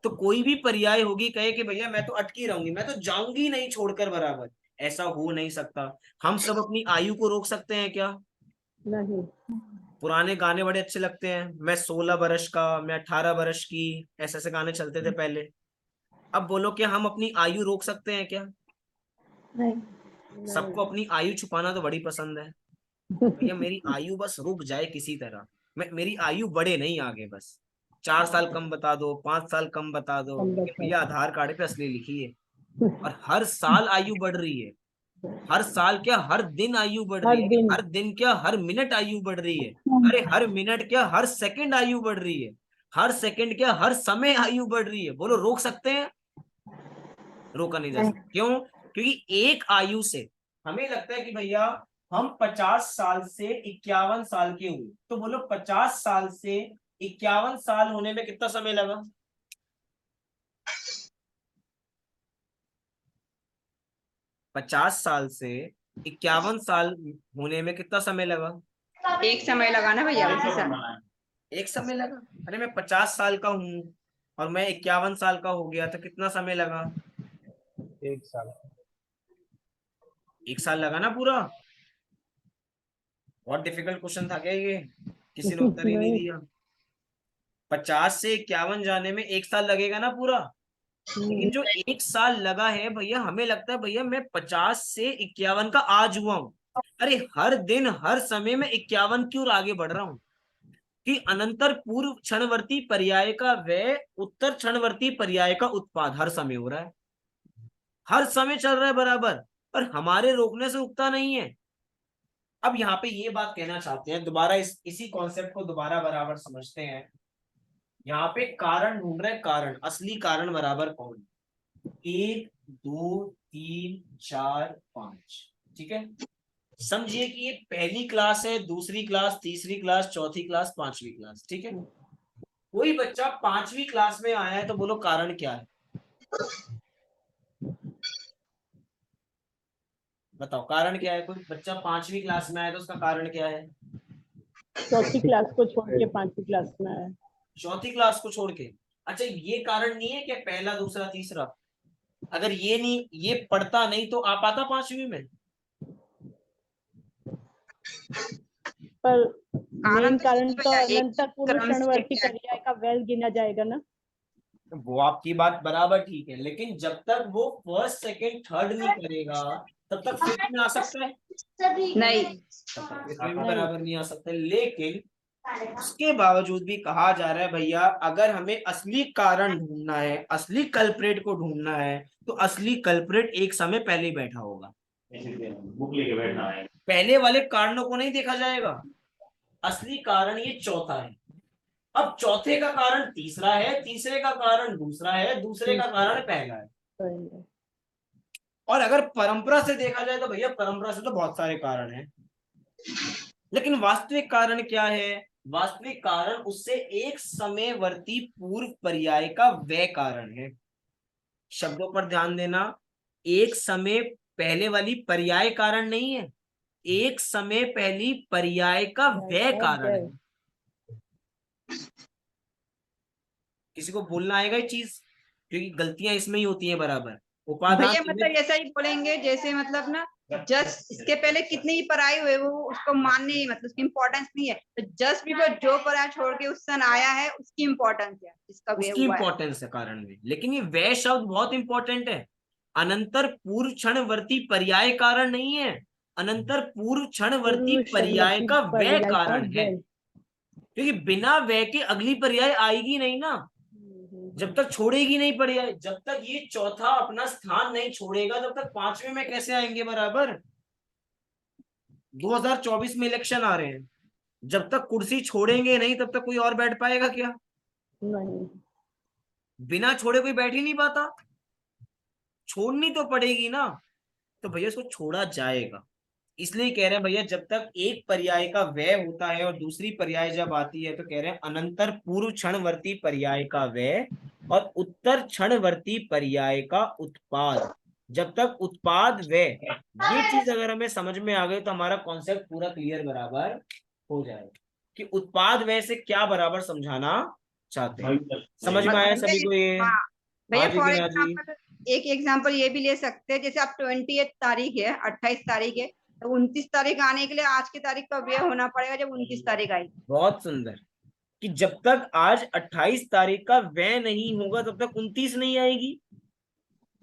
तो कोई भी पर्याय होगी कहे कि भैया मैं तो अटकी रहूंगी, मैं तो जाऊंगी नहीं छोड़कर बराबर, ऐसा हो नहीं सकता। हम सब अपनी आयु को रोक सकते हैं क्या? नहीं। पुराने गाने बड़े अच्छे लगते हैं, मैं 16 वर्ष का, मैं 18 वर्ष की, ऐसे ऐसे गाने चलते थे पहले। अब बोलो कि हम अपनी आयु रोक सकते हैं क्या? नहीं। सबको अपनी आयु छुपाना तो बड़ी पसंद है। भैया मेरी आयु बस रुक जाए किसी तरह, मेरी आयु बढ़े नहीं आगे, बस 4 साल कम बता दो, 5 साल कम बता दो। हम लेकिन भैया बताते आधार कार्ड पे असली लिखी है। और हर साल आयु बढ़ रही है। हर साल क्या, हर दिन आयु बढ़ रही हर है। दिन। हर दिन क्या, हर मिनट आयु बढ़ रही है। अरे हर मिनट क्या, हर सेकंड आयु बढ़ रही है। हर सेकंड क्या, हर समय आयु बढ़ रही है। बोलो रोक सकते हैं? रोका नहीं जा सकता। क्यों? क्योंकि एक आयु से हमें लगता है कि भैया हम 50 साल से 51 साल के हुए, तो बोलो 50 साल से 51 साल होने में कितना समय लगा? 50 साल से 51 साल होने में कितना समय लगा? एक समय लगा ना भैया, उसी समय। एक समय लगा। अरे मैं 50 साल का हूं और मैं 51 साल का हो गया, तो कितना समय लगा? 1 साल। 1 साल लगा ना पूरा। बहुत डिफिकल्ट क्वेश्चन था क्या ये? किसी ने उत्तर ही नहीं नहीं। दिया। 50 से 51 जाने में 1 साल लगेगा ना पूरा। लेकिन जो 1 साल लगा है भैया, हमें लगता है भैया मैं 50 से 51 का आज हुआ हूं। अरे हर दिन हर समय में 51 की ओर आगे बढ़ रहा हूं। कि अनंतर पूर्व क्षणवर्ती पर्याय का व्यय उत्तर क्षणवर्ती पर्याय का उत्पाद हर समय हो रहा है। हर समय चल रहा है बराबर, पर हमारे रोकने से रुकता नहीं है। अब यहाँ पे ये बात कहना चाहते हैं, दोबारा इसी कॉन्सेप्ट को दोबारा बराबर समझते हैं। यहाँ पे कारण ढूंढ रहे हैं, कारण, असली कारण बराबर कौन? 1 2 3 4 5। ठीक है, समझिए कि ये पहली क्लास है, दूसरी क्लास, तीसरी क्लास, चौथी क्लास, 5वीं क्लास। ठीक है, कोई बच्चा 5वीं क्लास में आया है, तो बोलो कारण क्या है? बताओ कारण क्या है? कोई बच्चा 5वीं क्लास में आया तो उसका कारण क्या है? चौथी क्लास को छोड़ के 5वीं क्लास में आया। चौथी क्लास को छोड़ के। अच्छा, ये कारण नहीं है कि पहला दूसरा तीसरा? अगर ये नहीं, ये पढ़ता नहीं तो आ पाता 5वीं में? पर कारण मेन तो कारण तो भैया एक अनंतर पूर्व क्रम से क्षणवर्ती क्या पर्याय का वेल गिना जाएगा ना। वो आपकी बात बराबर ठीक है, लेकिन जब तक वो फर्स्ट सेकंड थर्ड नहीं करेगा तब तक फिफ्थ में आ सकता है? नहीं। तब तक फिफ्थ में भी नहीं। बराबर नहीं आ सकता। लेकिन उसके बावजूद भी कहा जा रहा है भैया अगर हमें असली कारण ढूंढना है, असली कल्प्रेट को ढूंढना है, तो असली कल्प्रेट एक समय पहले ही बैठा होगा। बुक लेके बैठना है। पहले वाले कारणों को नहीं देखा जाएगा। असली कारण ये चौथा है। अब चौथे का कारण तीसरा है, तीसरे का कारण दूसरा है, दूसरे का कारण पहला है। सही है। और अगर परंपरा से देखा जाए तो भैया परंपरा से तो बहुत सारे कारण हैं, लेकिन वास्तविक कारण क्या है? वास्तविक कारण उससे एक समयवर्ती पूर्व पर्याय का वह कारण है। शब्दों पर ध्यान देना, एक समय पहले वाली पर्याय कारण नहीं है, एक समय पहली पर्याय का वह कारण है। किसी को बोलना आएगा ये चीज, क्योंकि गलतियां इसमें ही होती हैं बराबर। उपादान भैया मतलब ऐसा ही बोलेंगे जैसे मतलब ना, जस्ट इसके पहले कितनी ही पढ़ाई हुए वो उसको मानने ही मतलब उसकी इम्पोर्टेंस नहीं है, तो जस्ट बिफोर जो पढ़ाई छोड़ के उस सन आया है उसकी इम्पोर्टेंस है, जिसका वे उसकी हुआ है। इंपॉर्टेंस है कारण में, लेकिन ये वह शब्द बहुत इंपॉर्टेंट है। अनंतर पूर्व क्षणवर्ती पर्याय कारण नहीं है, अनंतर पूर्व क्षणवर्ती पूर्व पर्याय क्षणवर्ती का वह पर्याय का कारण है, वह। क्योंकि बिना वह के अगली पर्याय आएगी नहीं ना, जब तक छोड़ेगी नहीं पर्याय। जब तक ये चौथा अपना स्थान नहीं छोड़ेगा तब तक पांचवें में कैसे आएंगे बराबर। 2024 में इलेक्शन आ रहे हैं, जब तक कुर्सी छोड़ेंगे नहीं तब तक कोई और बैठ पाएगा क्या? नहीं, बिना छोड़े कोई बैठ ही नहीं पाता, छोड़नी तो पड़ेगी ना। तो भैया इसको छोड़ा जाएगा, इसलिए कह रहे हैं भैया जब तक एक पर्याय का व्यय होता है और दूसरी पर्याय जब आती है तो कह रहे हैं अनंतर पूर्व क्षणवर्ती पर्याय का व्यय और उत्तर क्षणवर्ती पर्याय का उत्पाद। जब तक उत्पाद व्यय, ये चीज अगर हमें समझ में आ गई तो हमारा कॉन्सेप्ट पूरा क्लियर बराबर हो जाएगा कि उत्पाद व्यय से क्या बराबर समझाना चाहते हैं। समझ में आया सभी को ये? हाँ हाँ भैया, जी फॉर नेहा जी। एग्जाम्पल एक एग्जाम्पल ये भी ले सकते हैं, जैसे आप 28 तारीख है, 28 तारीख है, तो 29 तारीख आने के लिए आज की तारीख का व्यय होना पड़ेगा जब 29 तारीख आई। बहुत सुंदर, कि जब तक आज 28 तारीख का व्यय नहीं होगा तब तक 29 नहीं आएगी।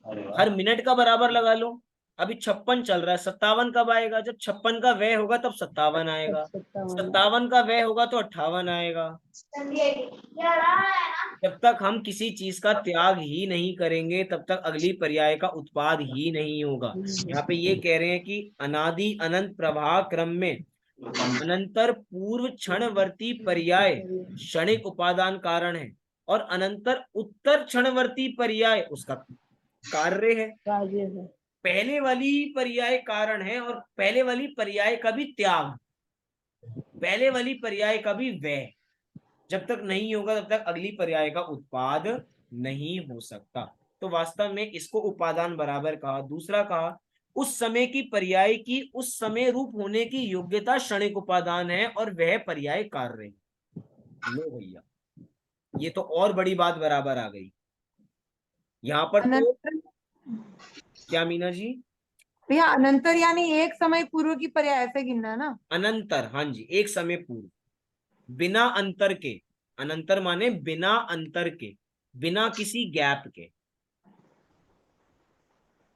अरे वाह। हर मिनट का बराबर लगा लो। अभी 56 चल रहा है, 57 कब आएगा? जब 56 का व्यय होगा तब 57 आएगा, 57 का व्यय होगा तो 58 आएगा। जब तक हम किसी चीज का त्याग ही नहीं करेंगे तब तक अगली पर्याय का उत्पाद ही नहीं होगा। यहाँ पे ये कह रहे हैं कि अनादि अनंत प्रवाह क्रम में अनंतर पूर्व क्षणवर्ती पर्याय क्षणिक उपादान कारण है और अनंतर उत्तर क्षणवर्ती पर्याय उसका कार्य है। कार्य है। पहले वाली पर्याय कारण है और पहले वाली पर्याय का भी त्याग, पहले वाली पर्याय का भी व्यय जब तक नहीं होगा तब तक अगली पर्याय का उत्पाद नहीं हो सकता। तो वास्तव में इसको उपादान बराबर कहा। दूसरा कहा उस समय की पर्याय की उस समय रूप होने की योग्यता क्षणिक उपादान है और वह पर्याय कार्य है। लो भैया, ये तो और बड़ी बात बराबर आ गई यहाँ पर। तो अनंतर, क्या मीना जी? भैया अनंतर यानी एक समय पूर्व की पर्याय ऐसे गिनना है ना। अनंतर, हाँ जी, एक समय पूर्व, बिना अंतर के। अनंतर माने बिना अंतर के, बिना किसी गैप के।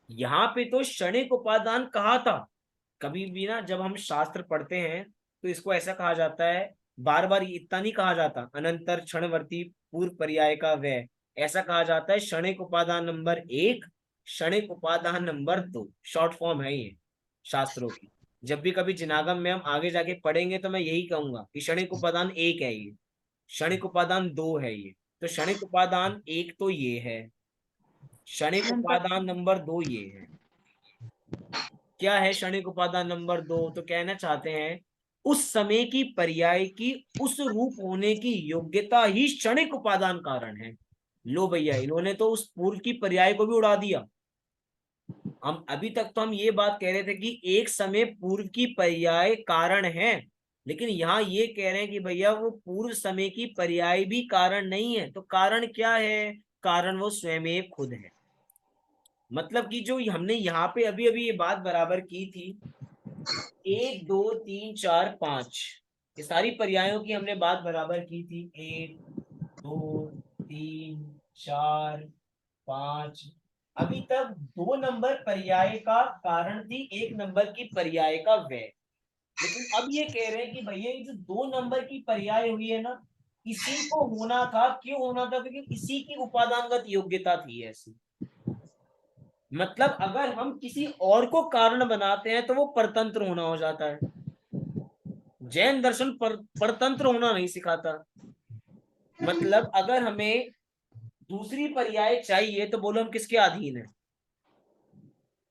यहाँ पे तो क्षणिक उपादान कहा था। कभी भी ना जब हम शास्त्र पढ़ते हैं तो इसको ऐसा कहा जाता है, बार बार इतना नहीं कहा जाता अनंतर क्षणवर्ती पूर्व पर्याय का व्यय, ऐसा कहा जाता है क्षणिक उपादान नंबर 1, क्षणिक उपादान नंबर 2। शॉर्ट फॉर्म है ये शास्त्रों की। जब भी कभी जिनागम में हम आगे जाके पढ़ेंगे तो मैं यही कहूंगा कि क्षणिक उपादान 1 है ये, क्षणिक उपादान 2 है ये। तो क्षणिक उपादान 1 तो ये है, क्षणिक अनंतर उपादान नंबर 2 ये है। क्या है क्षणिक उपादान नंबर 2? तो कहना चाहते हैं उस समय की पर्याय की उस रूप होने की योग्यता ही क्षणिक उपादान कारण है। लो भैया, इन्होंने तो उस पूर्व की पर्याय को भी उड़ा दिया। हम अभी तक तो हम ये बात कह रहे थे कि एक समय पूर्व की पर्याय कारण है, लेकिन यहाँ ये कह रहे हैं कि भैया वो पूर्व समय की पर्याय भी कारण नहीं है। तो कारण क्या है? कारण वो स्वयं खुद है। मतलब कि जो हमने यहाँ पे अभी अभी ये बात बराबर की थी, 1 2 3 4 5, ये सारी पर्यायों की हमने बात बराबर की थी। 1 2 3 4 5, अभी तक 2 नंबर पर्याय का कारण थी, 1 नंबर की पर्याय का व्यय। लेकिन अब ये कह रहे हैं कि भैया ये जो 2 नंबर की पर्याय हुई है ना, इसी को होना था। क्यों होना था? क्योंकि इसी की उपादानगत योग्यता थी ऐसी। मतलब अगर हम किसी और को कारण बनाते हैं तो वो परतंत्र होना हो जाता है। जैन दर्शन परतंत्र होना नहीं सिखाता। मतलब अगर हमें दूसरी पर्याय चाहिए तो बोलो हम किसके अधीन है?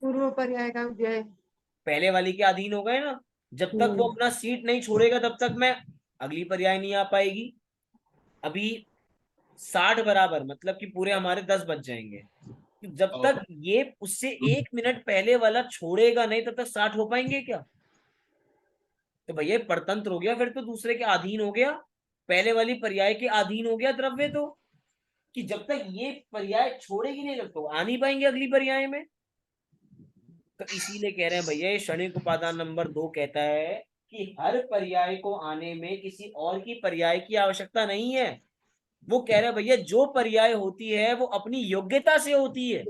पूर्व पर्याय का व्यय। पहले वाली के अधीन हो गए ना। जब तक वो अपना सीट नहीं छोड़ेगा तब तक मैं अगली पर्याय नहीं आ पाएगी। अभी 60 बराबर मतलब कि पूरे हमारे 10 बच जाएंगे। जब तक ये उससे 1 मिनट पहले वाला छोड़ेगा नहीं तब तक 60 हो पाएंगे क्या? तो भैया परतंत्र हो गया, फिर तो दूसरे के अधीन हो गया, पहले वाली पर्याय के अधीन हो गया द्रव्य। तो कि जब तक ये पर्याय छोड़ेगी नहीं, जब तो आ नहीं पाएंगे अगली पर्याय में। तो इसीलिए कह रहे हैं भैया ये क्षणिक उपादान नंबर 2 कहता है कि हर पर्याय को आने में किसी और की पर्याय की आवश्यकता नहीं है। वो कह रहे हैं भैया जो पर्याय होती है वो अपनी योग्यता से होती है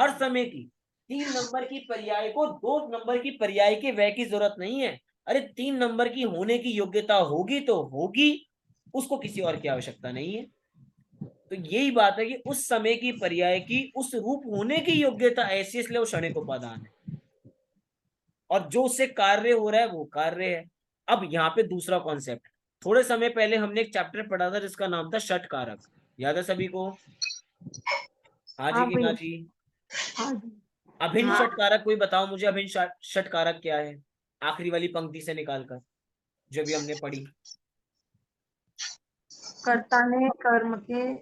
हर समय की। 3 नंबर की पर्याय को 2 नंबर की पर्याय के व्यय की जरूरत नहीं है। अरे 3 नंबर की होने की योग्यता होगी तो होगी, उसको किसी और की आवश्यकता नहीं है। तो यही बात है कि उस समय की पर्याय की उस रूप होने की योग्यता ऐसी, इसलिए वो क्षणिक उपादान है। और जो उससे कार्य हो रहा है वो कार्य है। अब यहाँ पे दूसरा कॉन्सेप्ट, थोड़े समय पहले हमने एक चैप्टर पढ़ा था जिसका नाम था षट कारक। याद है सभी को? हाँ जी हाँ कि ना भैया। जी? हाँ जी। अभिन्न हाँ। षट कारक कोई बताओ मुझे, अभिन्न षट कारक क्या है? आखिरी वाली पंक्ति से निकालकर जो भी हमने पढ़ी। कर्ता ने कर्म के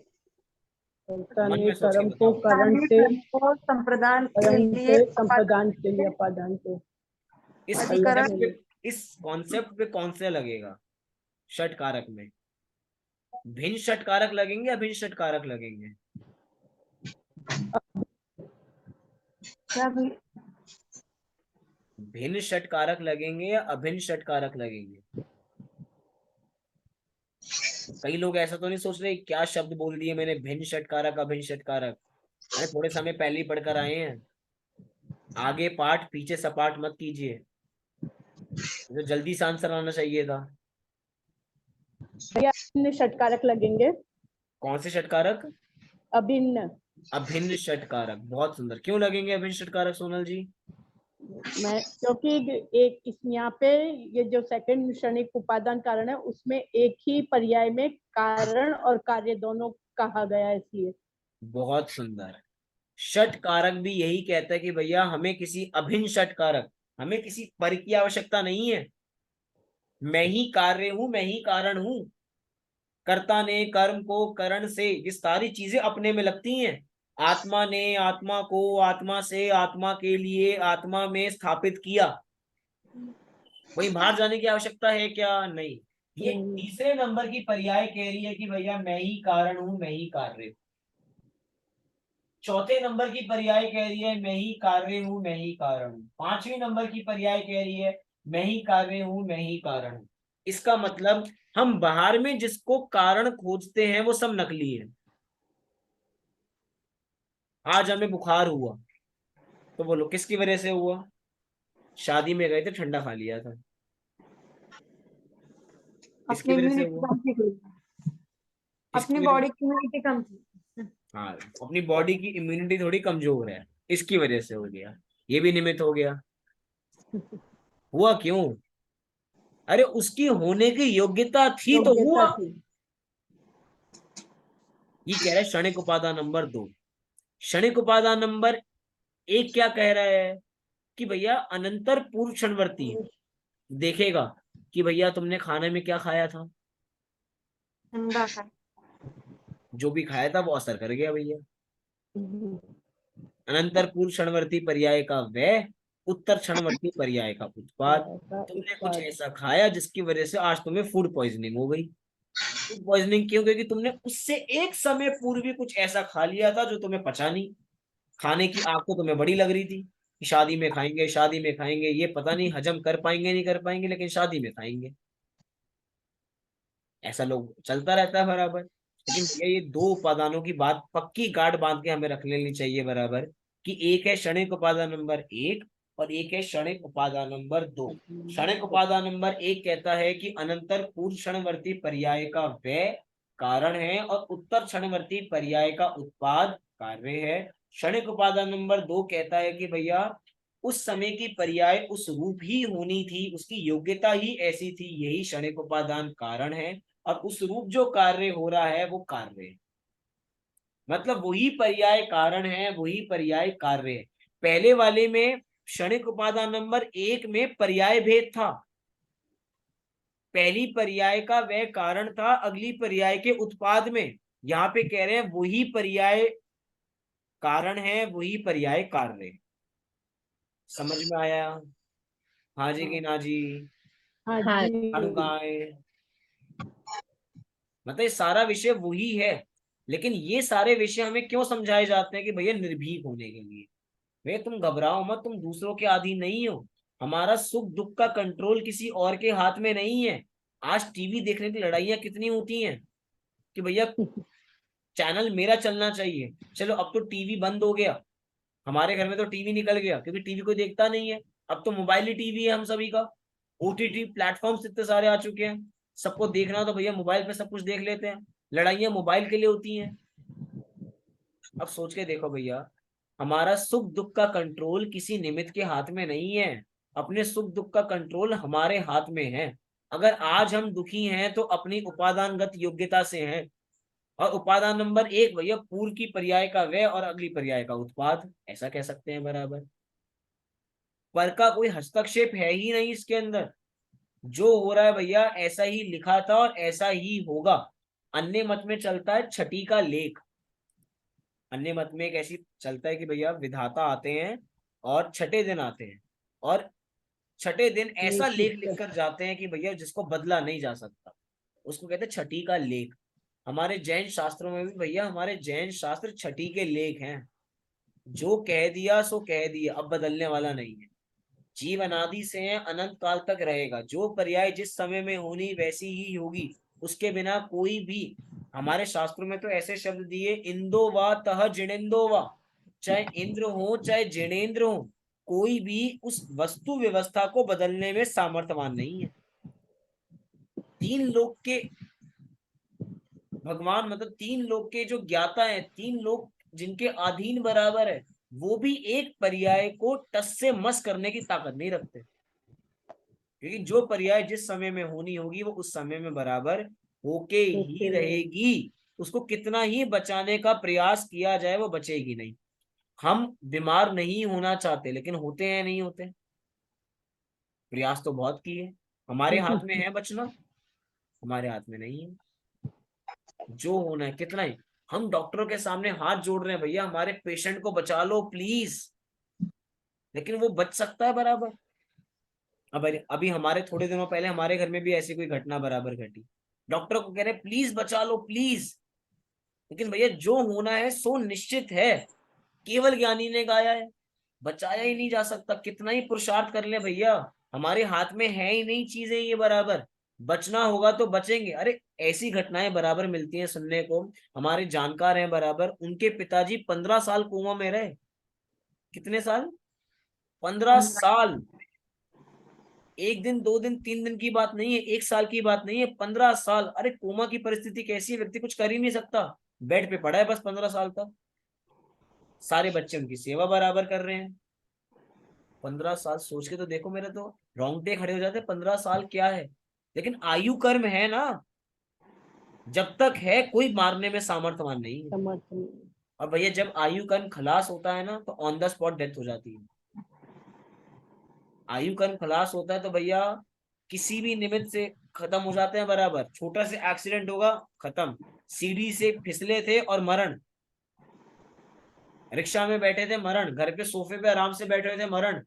कर्ता मन ने में सोच के कर्म को बताओ। करण से कर्म को संप्रदान के कर्म लिए से संप्रदान के लिए अपादान को इस अलग अधिकरण कॉन्सेप्ट से पे, इस कॉन्सेप्ट पे कौन से लगेगा षट कारक में? भिन्न षट कारक लगेंगे, अभिन्न षट कारक लगेंगे? क्या भी भिन्न षट कारक लगेंगे या अभिन्न षट कारक लगेंगे? कई लोग ऐसा तो नहीं सोच रहे क्या शब्द बोल दिए मैंने, भिन्न षट कारक अभिन्न षट कारक। अरे थोड़े समय पहले ही पढ़कर आए हैं, आगे पाठ पीछे सपाट मत कीजिए। मुझे जल्दी से आंसर आना चाहिए था। भैया अभिन्न षटकारक लगेंगे। कौन से षट कारक? अभिन्न। अभिन्न षट कारक, बहुत सुंदर। क्यों लगेंगे अभिन्न षट कारक सोनल जी? मैं क्योंकि एक इस यहाँ पे ये जो सेकंड क्षणिक उपादान कारण है उसमें एक ही पर्याय में कारण और कार्य दोनों कहा गया है, इसलिए। बहुत सुंदर। षट कारक भी यही कहता है कि भैया हमें किसी अभिन्न षट कारक, हमें किसी पर की आवश्यकता नहीं है। मैं ही कार्य हूं, मैं ही कारण हूं। कर्ता ने कर्म को करण से, ये सारी चीजें अपने में लगती हैं। आत्मा ने आत्मा को आत्मा से आत्मा के लिए आत्मा में स्थापित किया। वही बाहर जाने की आवश्यकता है क्या? नहीं। ये तीसरे नंबर की पर्याय कह रही है कि भैया मैं ही कारण हूं, मैं ही कार्य हूं। चौथे नंबर की पर्याय कह रही है मैं ही कार्य हूं, मैं ही कारण हूं। पांचवी नंबर की पर्याय कह रही है मैं ही कार्य हूं, मैं ही कारण हूं। इसका मतलब हम बाहर में जिसको कारण खोजते हैं वो सब नकली है। आज हमें बुखार हुआ तो बोलो किसकी वजह से हुआ? शादी में गए थे, ठंडा खा लिया था। किसकी अपनी वजह से इम्यूनिटी हुआ? कम थी, किसकी अपनी वजह? बॉडी की इम्यूनिटी कम थी। हाँ, अपनी बॉडी की इम्यूनिटी थोड़ी कमजोर है, इसकी वजह से हो गया। ये भी निमित्त हो गया। हुआ क्यों? अरे उसकी होने की योग्यता थी तो योग्यता हुआ। थी। ये कह रहा है क्षणिक उपादान नंबर 2। क्षणिक उपादान नंबर 1 क्या कह रहा है कि भैया अनंतर पूर्व क्षणवर्ती देखेगा कि भैया तुमने खाने में क्या खाया था। ठंडा था। जो भी खाया था वो असर कर गया भैया। अनंतर पूर्व क्षणवर्ती पर्याय का व्यय, उत्तर क्षणवर्ती पर्याय का उत्पाद। तुमने कुछ ऐसा खाया जिसकी वजह से आज तुम्हें फूड पॉइजनिंग हो गई। फूड पॉइजनिंग क्यों? क्योंकि तुमने उससे एक समय पूर्व भी कुछ ऐसा खा लिया था जो तुम्हें पचा नहीं। खाने की आग तो तुम्हें बड़ी लग रही थी कि शादी में खाएंगे, शादी में खाएंगे, ये पता नहीं हजम कर पाएंगे नहीं कर पाएंगे, लेकिन शादी में खाएंगे। ऐसा लोग चलता रहता है बराबर। लेकिन ये 2 उपादानों की बात पक्की गांठ बांध के हमें रख लेनी चाहिए बराबर, कि एक है क्षणिक उपादान नंबर 1 और एक है क्षणिक उपादान नंबर 2। क्षणिक उपादान नंबर 1 कहता है कि अनंतर पूर्व क्षणवर्ती पर्याय का व्यय कारण है और उत्तर क्षणवर्ती पर्याय का उत्पाद कार्य है। क्षणिक उपादान नंबर 2 कहता है कि भैया उस समय की पर्याय उस रूप ही होनी थी, उसकी योग्यता ही ऐसी थी, यही क्षणिक उपादान कारण है। और उस रूप जो कार्य हो रहा है वो कार्य है, मतलब वही पर्याय कारण है, वही पर्याय कार्य है। पहले वाले में क्षणिक उपादान नंबर 1 में पर्याय भेद था। पहली पर्याय का वह कारण था अगली पर्याय के उत्पाद में। यहाँ पे कह रहे हैं वही पर्याय कारण है, वही पर्याय कार्य है। समझ में आया? हाँ जी कि ना जी? हाँ हाँ। जी। अनुगाय मतलब ये सारा विषय वही है, लेकिन ये सारे विषय हमें क्यों समझाए जाते हैं कि भैया निर्भीक होने के लिए। भैया तुम घबराओ मत, तुम दूसरों के अधीन नहीं हो। हमारा सुख दुख का कंट्रोल किसी और के हाथ में नहीं है। आज टीवी देखने की लड़ाइयाँ कितनी होती हैं कि भैया चैनल मेरा चलना चाहिए। चलो अब तो टीवी बंद हो गया, हमारे घर में तो टीवी निकल गया क्योंकि टीवी कोई देखता नहीं है। अब तो मोबाइल ही टीवी है हम सभी का। ओटीटी प्लेटफॉर्म्स इतने सारे आ चुके हैं, सबको देखना हो तो भैया मोबाइल पे सब कुछ देख लेते हैं। लड़ाइयाँ मोबाइल के लिए होती हैं। अब सोच के देखो भैया, हमारा सुख दुख का कंट्रोल किसी निमित्त के हाथ में नहीं है। अपने सुख दुख का कंट्रोल हमारे हाथ में है। अगर आज हम दुखी हैं तो अपनी उपादानगत योग्यता से हैं। और उपादान नंबर 1 भैया पूर्व की पर्याय का व्यय और अगली पर्याय का उत्पाद, ऐसा कह सकते हैं बराबर। पर का कोई हस्तक्षेप है ही नहीं इसके अंदर। जो हो रहा है भैया ऐसा ही लिखा था और ऐसा ही होगा। अन्य मत में चलता है छठी का लेख। अन्य मत में एक ऐसी चलता है कि भैया विधाता आते हैं और छठे दिन आते हैं, और छठे दिन ऐसा लेख लिख कर जाते हैं कि भैया जिसको बदला नहीं जा सकता। उसको कहते हैं छठी का लेख। हमारे जैन शास्त्रों में भी भैया, हमारे जैन शास्त्र छठी के लेख हैं। जो कह दिया सो कह दिया, अब बदलने वाला नहीं है। जीव अनादि से है, अनंत काल तक रहेगा। जो पर्याय जिस समय में होनी वैसी ही होगी, उसके बिना कोई भी। हमारे शास्त्रों में तो ऐसे शब्द दिए, इंदो वा तह जिणेंदो वा। चाहे इंद्र हो चाहे जिणेंद्र हो, कोई भी उस वस्तु व्यवस्था को बदलने में सामर्थ्यवान नहीं है। तीन लोक के भगवान, मतलब तीन लोक के जो ज्ञाता है, तीन लोक जिनके अधीन बराबर है, वो भी एक पर्याय को टस से मस करने की ताकत नहीं रखते। क्योंकि जो पर्याय जिस समय में होनी होगी वो उस समय में बराबर होके ही रहेगी। उसको कितना ही बचाने का प्रयास किया जाए वो बचेगी नहीं। हम बीमार नहीं होना चाहते, लेकिन होते हैं नहीं होते। प्रयास तो बहुत किए। हमारे हाथ में है बचना? हमारे हाथ में नहीं है। जो होना है कितना ही, हम डॉक्टरों के सामने हाथ जोड़ रहे हैं, भैया हमारे पेशेंट को बचा लो प्लीज, लेकिन वो बच सकता है बराबर? अब अभी हमारे थोड़े दिनों पहले हमारे घर में भी ऐसी कोई घटना बराबर घटी। डॉक्टर को कह रहे प्लीज बचा लो प्लीज, लेकिन भैया जो होना है सो निश्चित है। केवल ज्ञानी ने गाया है, बचाया ही नहीं जा सकता, कितना ही पुरुषार्थ कर ले भैया, हमारे हाथ में है ही नहीं चीजें ये बराबर। बचना होगा तो बचेंगे। अरे ऐसी घटनाएं बराबर मिलती हैं सुनने को। हमारे जानकार हैं बराबर, उनके पिताजी 15 साल कोमा में रहे। कितने साल? 15 साल। एक दिन, 2 दिन, 3 दिन की बात नहीं है, एक साल की बात नहीं है, 15 साल। अरे कोमा की परिस्थिति कैसी है, व्यक्ति कुछ कर ही नहीं सकता, बेड पे पड़ा है बस 15 साल तक। सारे बच्चे उनकी सेवा बराबर कर रहे हैं। 15 साल सोच के तो देखो, मेरे तो रोंगटे खड़े हो जाते। 15 साल क्या है, लेकिन आयु कर्म है ना। जब तक है कोई मारने में सामर्थ्यवान नहीं है। समर्थन। और भैया जब आयु कर्म खलास होता है ना, तो ऑन द स्पॉट डेथ हो जाती है। आयु कर्म खलास होता है तो भैया किसी भी निमित्त से खत्म हो जाते हैं बराबर। छोटा से एक्सीडेंट होगा, खत्म। सीढ़ी से फिसले थे और मरण, रिक्शा में बैठे थे मरण, घर पे सोफे पे आराम से बैठे हुए थे मरण।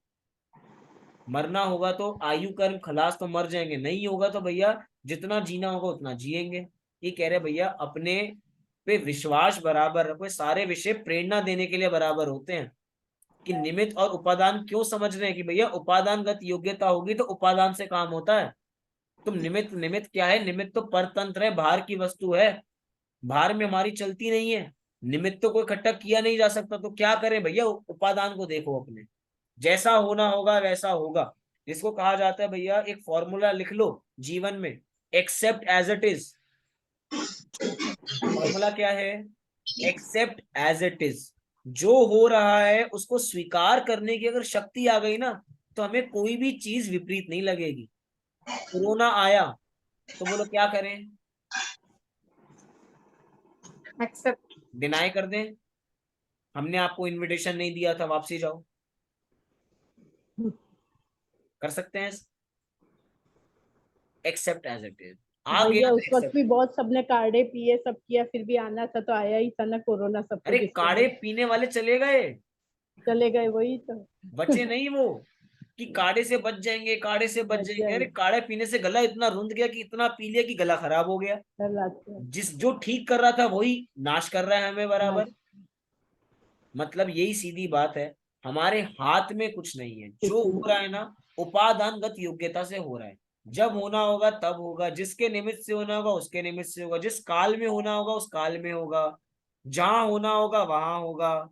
मरना होगा तो आयु कर्म खलास तो मर जाएंगे, नहीं होगा तो भैया जितना जीना होगा उतना जिएंगे। ये कह रहे भैया अपने पे विश्वास बराबर रखो। सारे विषय प्रेरणा देने के लिए बराबर होते हैं कि निमित्त और उपादान क्यों समझ रहे हैं कि भैया उपादानगत योग्यता होगी तो उपादान से काम होता है। तुम निमित्त, निमित्त क्या है? निमित्त तो परतंत्र है, बाहर की वस्तु है, बाहर में हमारी चलती नहीं है। निमित्त को इकट्ठा किया नहीं जा सकता, तो क्या करें भैया? उपादान को देखो अपने, जैसा होना होगा वैसा होगा। जिसको कहा जाता है भैया, एक फॉर्मूला लिख लो जीवन में, accept as it is. Formula क्या है? Accept as it is. जो हो रहा है उसको स्वीकार करने की अगर शक्ति आ गई ना, तो हमें कोई भी चीज विपरीत नहीं लगेगी। कोरोना आया तो बोलो क्या करें? एक्सेप्ट। डिनाई कर दें? हमने आपको इनविटेशन नहीं दिया था, वापसी जाओ, कर सकते हैं? Accept as it is. आ गया भैया तो उस वक्त एक्सेप्ट। भी बहुत सबने काढ़े पिए, सब किया, फिर भी आना था तो आया ही था ना, कोरोना सब अरे कुछ इसके काढ़े बाद पीने वाले चले गए, चले गए, वही तो। बचे नहीं वो, कि काढ़े से बच जाएंगे, काढ़े से बच बच जाएंगे। अरे जाएंगे, काढ़े पीने से गला इतना रुंध गया कि इतना पी लिया कि गला खराब हो गया। कल आते हैं जिस जो ठीक कर रहा था वही नाश कर रहा है हमें ना, बराबर। मतलब यही सीधी बात है, हमारे हाथ में कुछ नहीं है। जो कुछ हो रहा है ना, उपादानगत योग्यता से हो रहा है। जब होना होगा तब होगा, जिसके निमित्त से होना होगा उसके निमित्त से होगा, जिस काल में होना होगा उस काल में होगा, जहां होना होगा वहां होगा,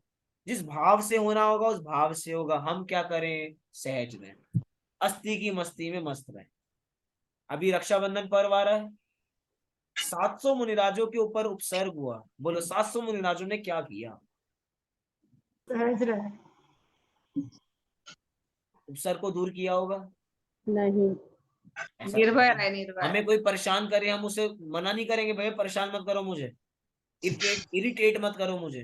जिस भाव से होना होगा उस भाव से होगा। हम क्या करें, सहज रहें, अस्ति की मस्ती में मस्त रहें। अभी रक्षाबंधन पर्व आ रहा है, 700 मुनिराजों के ऊपर उपसर्ग हुआ। बोलो 700 मुनिराजों ने क्या किया? सहज रहे। उपसर्ग को दूर किया होगा। नहीं। ऐसा निर्भय थोड़ी है, है। निर्भय। हमें कोई परेशान करे, हम उसे मना नहीं करेंगे, भैया परेशान मत करो मुझे, इरिटेट मत करो मुझे।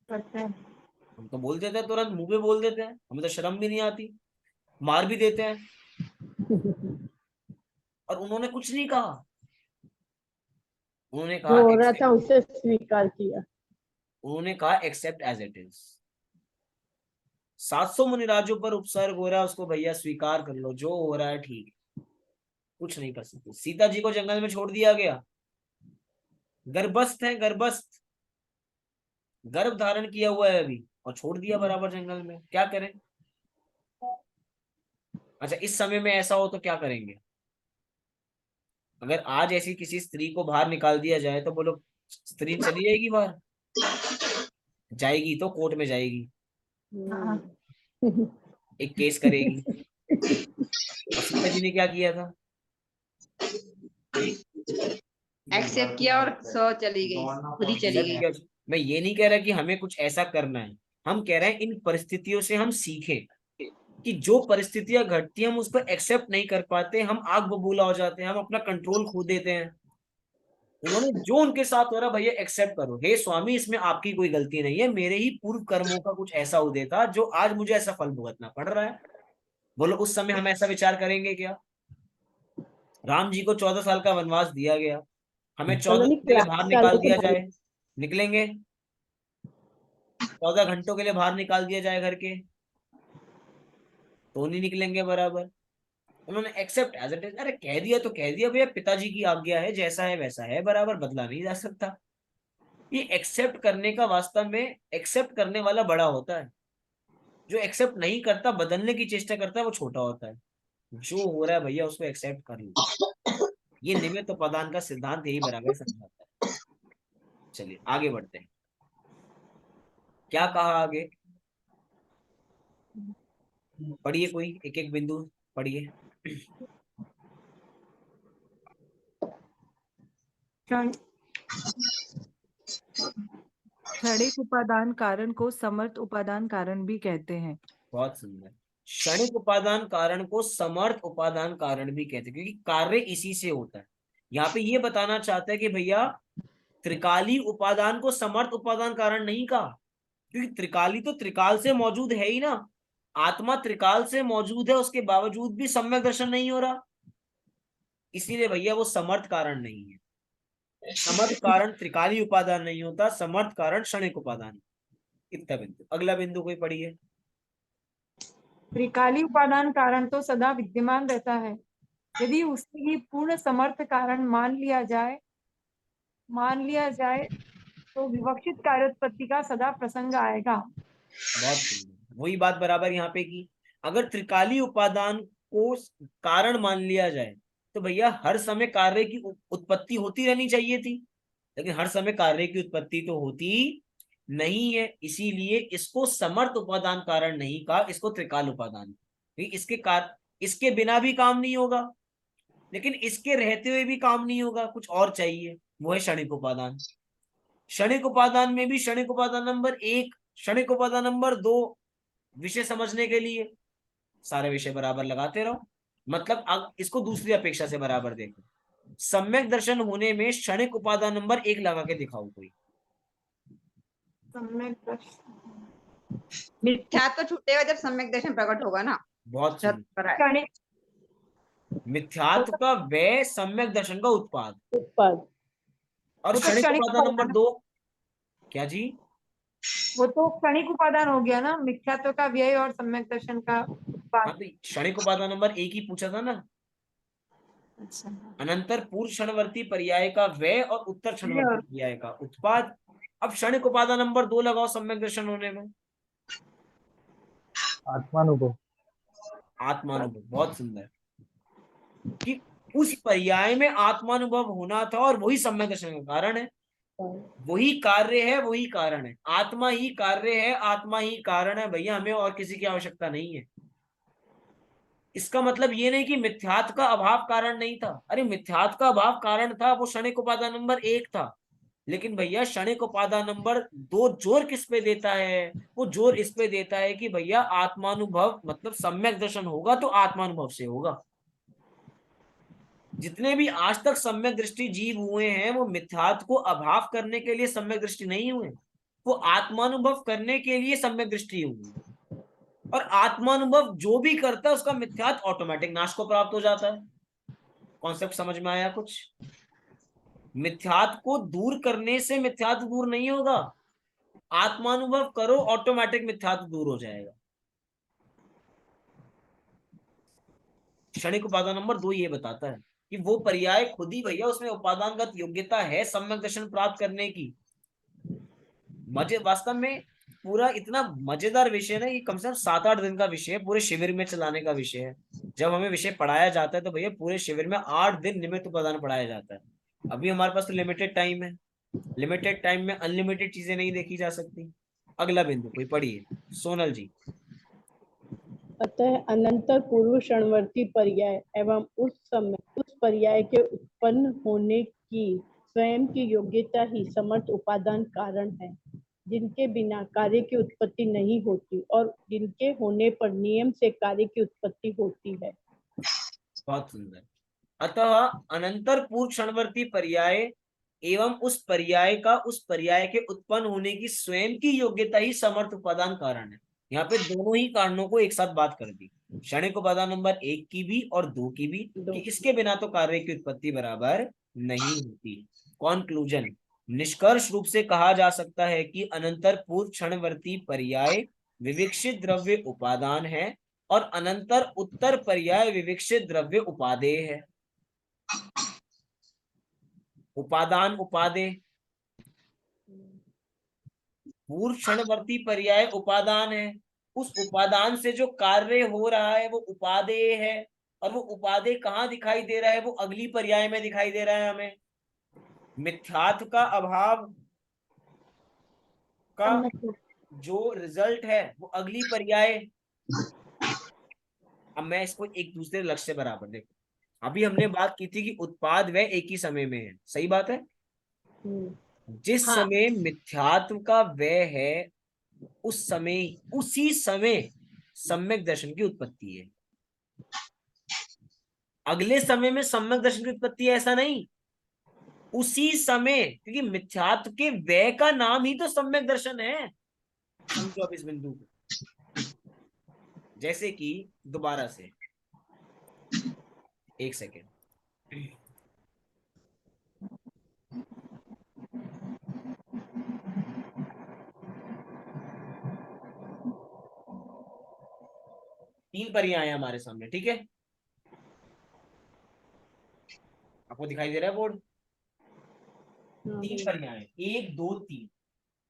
करते हैं। हम तो बोल देते हैं, तुरंत मुंह पे बोल देते हैं, हमें तो शर्म भी नहीं आती, मार भी देते हैं। और उन्होंने कुछ नहीं कहा, उन्होंने जो कहा हो रहा एक्सेप्ट, था उसे स्वीकार किया। उन्होंने कहा एक्सेप्ट एज इट इज। 700 मुनिराजों पर उपसर्ग हो रहा है, उसको भैया स्वीकार कर लो, जो हो रहा है ठीक है, कुछ नहीं कर सकते। सीता जी को जंगल में छोड़ दिया गया, गर्भस्थ है, गर्भस्थ, गर्भ धारण किया हुआ है अभी, और छोड़ दिया बराबर जंगल में, क्या करें? अच्छा इस समय में ऐसा हो तो क्या करेंगे? अगर आज ऐसी किसी स्त्री को बाहर निकाल दिया जाए तो बोलो स्त्री चली जाएगी बाहर? जाएगी तो कोर्ट में जाएगी, हाँ। एक केस करेगी। और सीता जी ने क्या किया था? एक्सेप्ट किया और सो चली गई, खुद ही चली एक्सेप्ट गई। किया। मैं ये नहीं कह रहा कि हमें कुछ ऐसा करना है, हम कह रहे हैं इन परिस्थितियों से हम सीखें कि जो परिस्थितियां घटती हैं हम उसको एक्सेप्ट नहीं कर पाते, हम आग बबूला हो जाते हैं, हम अपना कंट्रोल खो देते हैं। उन्होंने जो उनके साथ हो रहा भैया एक्सेप्ट करो, हे स्वामी इसमें आपकी कोई गलती नहीं है, मेरे ही पूर्व कर्मों का कुछ ऐसा उदय था जो आज मुझे ऐसा फल भुगतना पड़ रहा है। बोलो उस समय हम ऐसा विचार करेंगे क्या? राम जी को 14 साल का वनवास दिया गया, हमें पता 14 नहीं दिन के लिए क्या बाहर साल निकाल के दिया बाद जाए, निकलेंगे? 14 घंटों के लिए बाहर निकाल दिया जाए घर के, तो नहीं निकलेंगे बराबर। उन्होंने एक्सेप्ट एज इट इज, अरे कह दिया तो कह दिया भैया, पिताजी की आज्ञा है, जैसा है वैसा है बराबर, बदला नहीं जा सकता। ये एक्सेप्ट करने का वास्तव में एक्सेप्ट करने वाला बड़ा होता है, जो एक्सेप्ट नहीं करता, बदलने की चेष्टा करता है, वो छोटा होता है। जो हो रहा है भैया उसको एक्सेप्ट कर लो, ये निमित्त उपादान का सिद्धांत यही बराबर समझाता है। चलिए आगे बढ़ते हैं, क्या कहा आगे? पढ़िए, कोई एक एक बिंदु पढ़िए। क्षण- क्षणिक उपादान कारण को समर्थ उपादान कारण भी कहते हैं। बहुत सुंदर। क्षणिक उपादान कारण को समर्थ उपादान कारण भी कहते हैं, क्योंकि कार्य इसी से होता है। यहाँ पे ये बताना चाहता है कि भैया त्रिकाली उपादान को समर्थ उपादान कारण नहीं कहा, क्योंकि त्रिकाली तो त्रिकाल से मौजूद है ही ना, आत्मा त्रिकाल से मौजूद है, उसके बावजूद भी सम्यक दर्शन नहीं हो रहा, इसीलिए भैया वो समर्थ कारण नहीं है। समर्थ कारण त्रिकाली उपादान नहीं होता, समर्थ कारण क्षणिक उपादान। इतना बिंदु, अगला बिंदु कोई पढ़िए। त्रिकाली उपादान कारण तो सदा विद्यमान रहता है, यदि उसे ही पूर्ण समर्थ कारण मान लिया जाए तो विवक्षित कार्योत्पत्ति का सदा प्रसंग आएगा। बहुत सुंदर, वही बात बराबर यहाँ पे की। अगर त्रिकाली उपादान को कारण मान लिया जाए तो भैया हर समय कार्य की उत्पत्ति होती रहनी चाहिए थी, लेकिन हर समय कार्य की उत्पत्ति तो होती नहीं है, इसीलिए इसको समर्थ उपादान कारण नहीं कहा, इसको त्रिकाल उपादान। इसके बिना भी काम नहीं होगा, लेकिन इसके रहते हुए भी काम नहीं होगा, कुछ और चाहिए, वो है क्षणिक उपादान। क्षणिक उपादान में भी क्षणिक उपादान नंबर 1, क्षणिक उपादान नंबर 2, विषय समझने के लिए सारे विषय बराबर लगाते रहो। मतलब अब इसको दूसरी अपेक्षा से बराबर देखो, सम्यक दर्शन होने में क्षणिक उपादान नंबर 1 लगा के दिखाओ कोई। सम्यक दर्शन, मिथ्या तो छूटेगा जब सम्यक दर्शन प्रकट होगा ना। बहुत सुंदर। क्षणिक मिथ्यात्व का व्यय सम्यक दर्शन का उत्पाद। उत्पाद। और वो तो क्षणिक क्षणिक उपादान नंबर उपादान, 2 क्या जी? वो तो क्षणिक उपादान हो गया ना, मिथ्यात्व का व्यय और सम्यक दर्शन का उत्पाद। हाँ तो क्षणिक उपादान नंबर 1 ही पूछा था ना। अच्छा, अनंतर पूर्व क्षणवर्ती पर्याय का व्यय और उत्तर व्यय क्षणवर्ती और पर्याय का उत्पाद। अब क्षणिक उपादान नंबर 2 लगाओ सम्यक दर्शन होने में। आत्मानुभव। आत्मानुभव, बहुत सुंदर। कि उस पर्याय में आत्मानुभव होना था और वही सम्यक दर्शन का कारण है। वही कार्य है, वही कारण है। आत्मा ही कार्य है, आत्मा ही कारण है भैया, हमें और किसी की आवश्यकता नहीं है। इसका मतलब ये नहीं कि मिथ्यात्व का अभाव कारण नहीं था। अरे मिथ्यात्व का अभाव कारण था, वो क्षणिक उपादान नंबर 1 था। लेकिन भैया क्षणिक उपादान नंबर 2 जोर किस पे देता है? वो जोर इस पे देता है कि भैया आत्मानुभव मतलब सम्यक दर्शन होगा तो आत्मानुभव से होगा। जितने भी आज तक सम्यक दृष्टि जीव हुए हैं वो मिथ्यात्व को अभाव करने के लिए सम्यक दृष्टि नहीं हुए, वो आत्मानुभव करने के लिए सम्यक दृष्टि हुई। और आत्मानुभव जो भी करता है उसका मिथ्यात्व ऑटोमेटिक नाश को प्राप्त हो जाता है। कॉन्सेप्ट समझ में आया कुछ? मिथ्यात्व को दूर करने से मिथ्यात्व दूर नहीं होगा। आत्मानुभव करो, ऑटोमेटिक मिथ्यात्व दूर हो जाएगा। क्षणिक उपादान नंबर 2 ये बताता है कि वो पर्याय खुद ही भैया उसमें उपादानगत योग्यता है सम्यक दर्शन प्राप्त करने की। मजे वास्तव में पूरा इतना मजेदार विषय है कि कम से कम 7-8 दिन का विषय है, पूरे शिविर में चलाने का विषय है। जब हमें विषय पढ़ाया जाता है तो भैया पूरे शिविर में 8 दिन निमित्त उपादान पढ़ाया जाता है। अभी हमारे पास तो लिमिटेड टाइम है, लिमिटेड टाइम में अनलिमिटेड चीजें नहीं देखी जा सकती। अगला बिंदु कोई पढ़िए सोनल जी। अतः अनंतर पूर्व क्षणवर्ती पर्याय एवं उस पर्याय के उत्पन्न होने की स्वयं की योग्यता ही समर्थ उपादान कारण है, जिनके बिना कार्य की उत्पत्ति नहीं होती और जिनके होने पर नियम से कार्य की उत्पत्ति होती है। बहुत सुंदर। अतः अनंतर पूर्व क्षणवर्ती पर्याय एवं उस पर्याय के उत्पन्न होने की स्वयं की योग्यता ही समर्थ उपादान कारण है। यहाँ पे दोनों ही कारणों को एक साथ बात कर दी, क्षणिक उपादान नंबर 1 की भी और 2 की भी, कि इसके बिना तो कार्य की उत्पत्ति बराबर नहीं होती। कॉन्क्लूजन, निष्कर्ष रूप से कहा जा सकता है कि अनंतर पूर्व क्षणवर्ती पर्याय विविक्षित द्रव्य उपादान है और अनंतर उत्तर पर्याय विविक्षित द्रव्य उपादेय है। उपादान उपादेय, पूर्व क्षणवर्ती पर्याय उपादान है, उस उपादान से जो कार्य हो रहा है वो उपादेय है। और वो उपादेय कहाँ दिखाई दे रहा है? वो अगली पर्याय में दिखाई दे रहा है हमें। मिथ्यात्व का अभाव का जो रिजल्ट है वो अगली पर्याय। अब मैं इसको एक दूसरे लक्ष्य से बराबर देखो। अभी हमने बात की थी कि उत्पाद वह एक ही समय में है, सही बात है। जिस हाँ। समय मिथ्यात्व का व्यय है उस समय उसी समय सम्यक दर्शन की उत्पत्ति है। अगले समय में सम्यक दर्शन की उत्पत्ति है ऐसा नहीं, उसी समय, क्योंकि मिथ्यात्व के व्यय का नाम ही तो सम्यक दर्शन है। समझो अब इस बिंदु को। जैसे कि दोबारा से एक सेकेंड, तीन पर्याय हैं हमारे सामने, ठीक है? आपको दिखाई दे रहा है बोर्ड? तीन पर्याय, 1 2 3।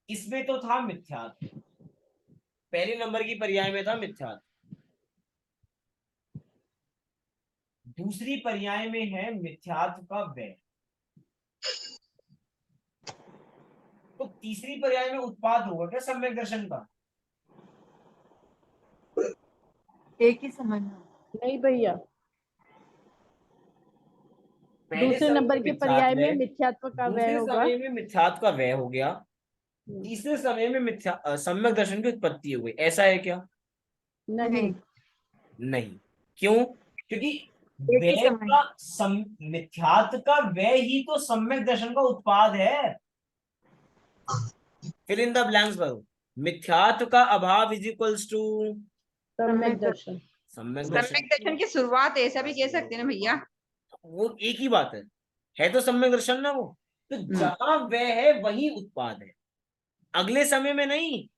इसमें तो था मिथ्यात्व, पहले नंबर की पर्याय में था मिथ्यात्व। दूसरी पर्याय में है मिथ्यात्व का व्यय। तो तीसरी पर्याय में उत्पाद होगा क्या सम्यक दर्शन का? एक ही समय में। नहीं भैया, पहले दूसरे समय नंबर में के पर्याय मिथ्यात्व में है, मिथ्यात्व का व्यय दूसरे होगा। समय में मिथ्यात्व का व्यय हो गया, तीसरे समय में सम्यक दर्शन की उत्पत्ति हो गई, ऐसा है क्या? नहीं। नहीं। क्यों? क्योंकि एक ही व्यय समय। का मिथ्यात्व का व्यय ही तो सम्यक दर्शन का उत्पाद है। फिल इन द ब्लैंक्स भरो। मिथ्यात्व का अभाव इज इक्वल्स टू सम्यक दर्शन। सम्यक सम्यक दर्शन दर्शन की शुरुआत ऐसा भी कह सकते हैं ना भैया। वो एक ही बात है तो सम्यक दर्शन ना वो। तो जहां वह है वही उत्पाद है, अगले समय में नहीं,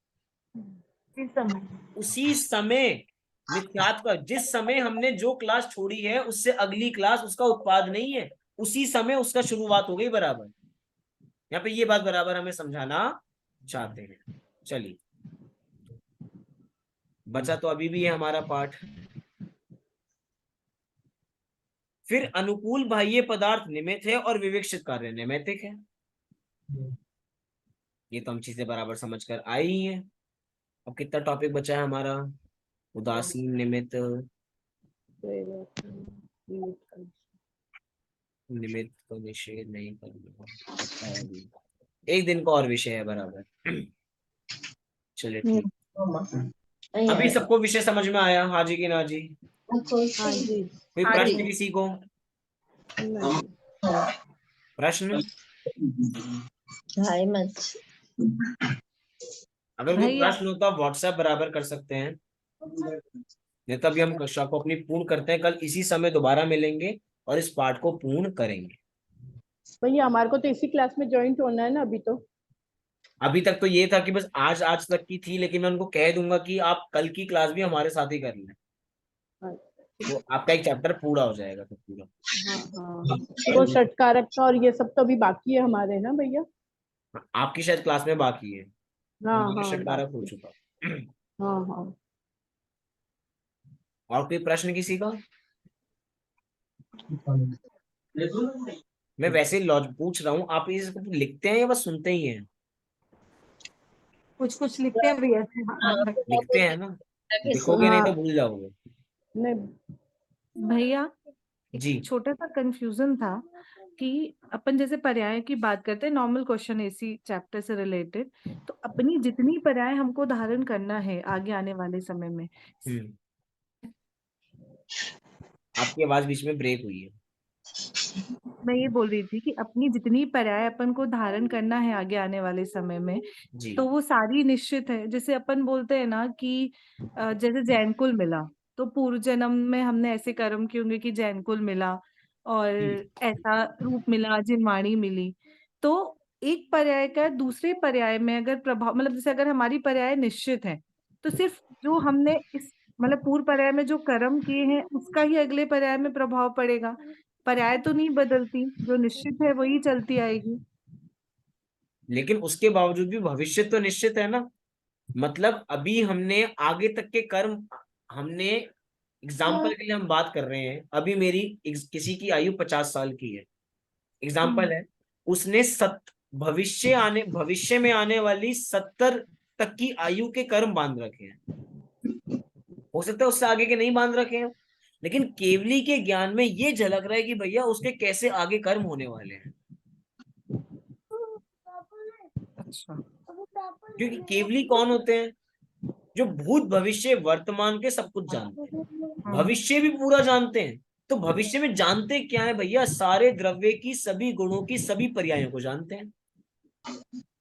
इस समय उसी समय। मिथ्यात्व का जिस समय हमने जो क्लास छोड़ी है उससे अगली क्लास उसका उत्पाद नहीं है, उसी समय उसका शुरुआत हो गई बराबर। यहाँ पे ये बात बराबर हमें समझाना चाहते हैं। चलिए, बचा तो अभी भी है हमारा पाठ। फिर अनुकूल बाह्य पदार्थ निमित्त है और विवेक्षित कार्य नैमित्तिक है। ये तो हम चीजें बराबर समझ कर आई ही हैं। अब कितना टॉपिक बचा है हमारा? उदासीन निमित्त, निमित्त को निषेध नहीं करना, बचा है अभी। एक दिन का और विषय है बराबर। चलिए ठीक। अभी सबको विषय समझ में आया? हाँ जी कि ना जी? हाँ जी। कोई हाँ प्रश्न जी। किसी को? नहीं। प्रश्न? हाय मच। अगर कोई भैया प्रश्न हो तो आप व्हाट्सएप बराबर कर सकते हैं, नहीं तो अभी हम कक्षा को अपनी पूर्ण करते हैं। कल इसी समय दोबारा मिलेंगे और इस पाठ को पूर्ण करेंगे। भैया हमारे को तो इसी क्लास में ज्वाइंट होना है ना अभी तो। अभी तक तो ये था कि बस आज आज तक की थी, लेकिन मैं उनको कह दूंगा कि आप कल की क्लास भी हमारे साथ ही कर लें, तो आपका एक चैप्टर पूरा हो जाएगा तो पूरा। हाँ वो षटकारक का और ये सब तो अभी बाकी है हमारे ना भैया। आपकी शायद क्लास में बाकी है, हाँ हमारा हाँ षटकारक हो बाकी। चुका। हाँ हाँ। और कोई प्रश्न किसी का? मैं वैसे लॉज पूछ रहा हूँ, आप इसको लिखते हैं या बस सुनते ही हैं? कुछ कुछ लिखते हैं भी ऐसे। हाँ, लिखते हैं ना, लिखोगे नहीं तो हाँ भूल जाओगे। नहीं। भैया एक जी छोटा सा कंफ्यूजन था कि अपन जैसे पर्याय की बात करते हैं, नॉर्मल क्वेश्चन इसी चैप्टर से रिलेटेड, तो अपनी जितनी पर्याय हमको धारण करना है आगे आने वाले समय में। हम्म, आपकी आवाज बीच में ब्रेक हुई है। मैं ये बोल रही थी कि अपनी जितनी पर्याय अपन को धारण करना है आगे आने वाले समय में, जी तो वो सारी निश्चित है। जैसे अपन बोलते हैं ना कि जैसे जैनकुल मिला, तो पूर्व जन्म में हमने ऐसे कर्म किए होंगे कि जैनकुल मिला और ऐसा रूप मिला, जिनवाणी मिली। तो एक पर्याय का दूसरे पर्याय में अगर प्रभाव, मतलब जैसे अगर हमारी पर्याय निश्चित है, तो सिर्फ जो हमने इस मतलब पूर्व पर्याय में जो कर्म किए हैं उसका ही अगले पर्याय में प्रभाव पड़ेगा। पर्याय तो नहीं बदलती, जो निश्चित है वही चलती आएगी। लेकिन उसके बावजूद भी भविष्य तो निश्चित है ना। मतलब अभी हमने आगे तक के कर्म, हमने एग्जाम्पल के लिए हम बात कर रहे हैं, अभी मेरी किसी की आयु 50 साल की है, एग्जाम्पल है। उसने भविष्य में आने वाली 70 तक की आयु के कर्म बांध रखे हैं। हो सकता है उससे आगे के नहीं बांध रखे हैं, लेकिन केवली के ज्ञान में ये झलक रहा है कि भैया उसके कैसे आगे कर्म होने वाले हैं। अच्छा। क्योंकि केवली कौन होते हैं? जो भूत भविष्य वर्तमान के सब कुछ जानते हैं, भविष्य भी पूरा जानते हैं। तो भविष्य में जानते क्या है भैया? सारे द्रव्य की, सभी गुणों की, सभी पर्यायों को जानते हैं।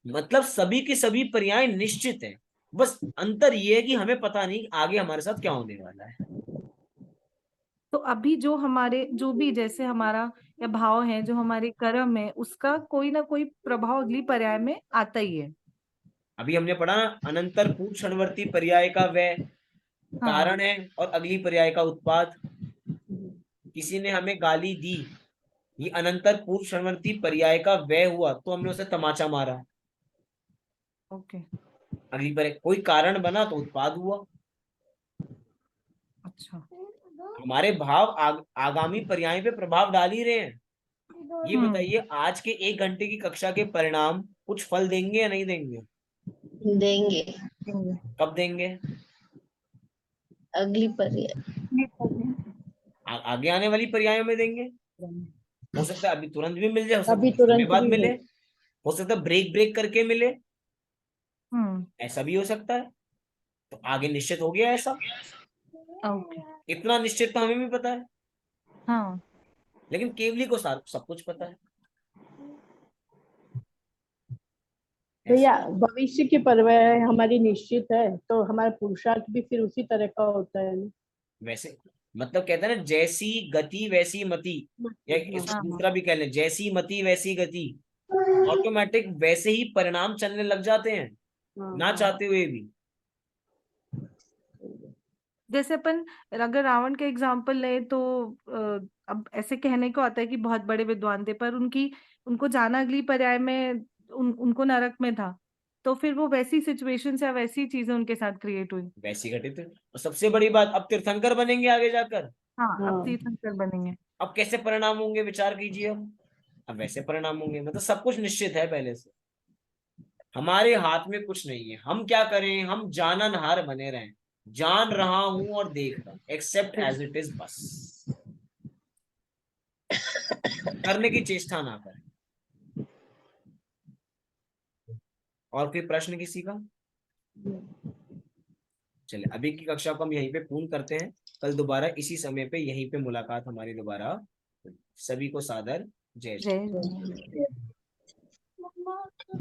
मतलब सभी की सभी पर्याय निश्चित है, बस अंतर ये है कि हमें पता नहीं आगे हमारे साथ क्या होने वाला है। तो अभी जो हमारे जो भी जैसे हमारा या भाव है, जो हमारे कर्म है, उसका कोई ना कोई प्रभाव अगली पर्याय में आता ही है। अभी हमने पढ़ा ना, अनंतर पूर्व क्षणवर्ती पर्याय का वह हाँ। कारण है और अगली पर्याय का उत्पाद। किसी ने हमें गाली दी, ये अनंतर पूर्व क्षणवर्ती पर्याय का वह हुआ, तो हमने उसे तमाचा मारा। ओके। अगली पर्याय कोई कारण बना तो उत्पाद हुआ। अच्छा। हमारे भाव आगामी पर्याय पे प्रभाव डाल ही रहे हैं। ये बताइए, आज के 1 घंटे की कक्षा के परिणाम कुछ फल देंगे या नहीं देंगे? देंगे। कब देंगे? अगली पर्याय। आगे आने वाली पर्यायों में देंगे। हो सकता है अभी तुरंत भी मिल जाए, हो सकता अभी है समय तुरंत बाद भी मिले, है। हो सकता है ब्रेक ब्रेक करके मिले, हम्म। ऐसा भी हो सकता है। तो आगे निश्चित हो गया ऐसा, ओके। इतना निश्चित तो हमें भी पता है, हाँ। लेकिन केवली को सब कुछ पता है। भैया भविष्य की पर्याय हमारी निश्चित है तो हमारा पुरुषार्थ भी फिर उसी तरह का होता है ना। वैसे मतलब कहते हैं ना, जैसी गति वैसी मति, या इसको हाँ। दूसरा भी कह लें, जैसी मति वैसी गति। ऑटोमेटिक वैसे ही परिणाम चलने लग जाते हैं, ना चाहते हुए भी। जैसे अपन अगर रावण का एग्जाम्पल लें तो अब ऐसे कहने को आता है कि बहुत बड़े विद्वान थे, पर उनको जाना अगली पर्याय में उनको नरक में था, तो फिर वो वैसी सिचुएशंस या वैसी चीजें उनके साथ क्रिएट हुई। वैसी घटित। और सबसे बड़ी बात, अब तीर्थंकर बनेंगे आगे जाकर। हाँ, अब हाँ। तीर्थंकर बनेंगे। अब कैसे परिणाम होंगे, विचार कीजिए। अब वैसे परिणाम होंगे, मतलब सब कुछ निश्चित है पहले से, हमारे हाथ में कुछ नहीं है। हम क्या करें, हम जाननहार बने रहें, जान रहा हूं और देख रहा हूं, एक्सेप्ट एज इट इज, बस करने की चेष्टा ना करें। और कोई प्रश्न किसी का? चलिए, अभी की कक्षा को हम यहीं पे पूर्ण करते हैं। कल दोबारा इसी समय पे यहीं पे मुलाकात हमारी दोबारा। सभी को सादर जय श्री जय जय।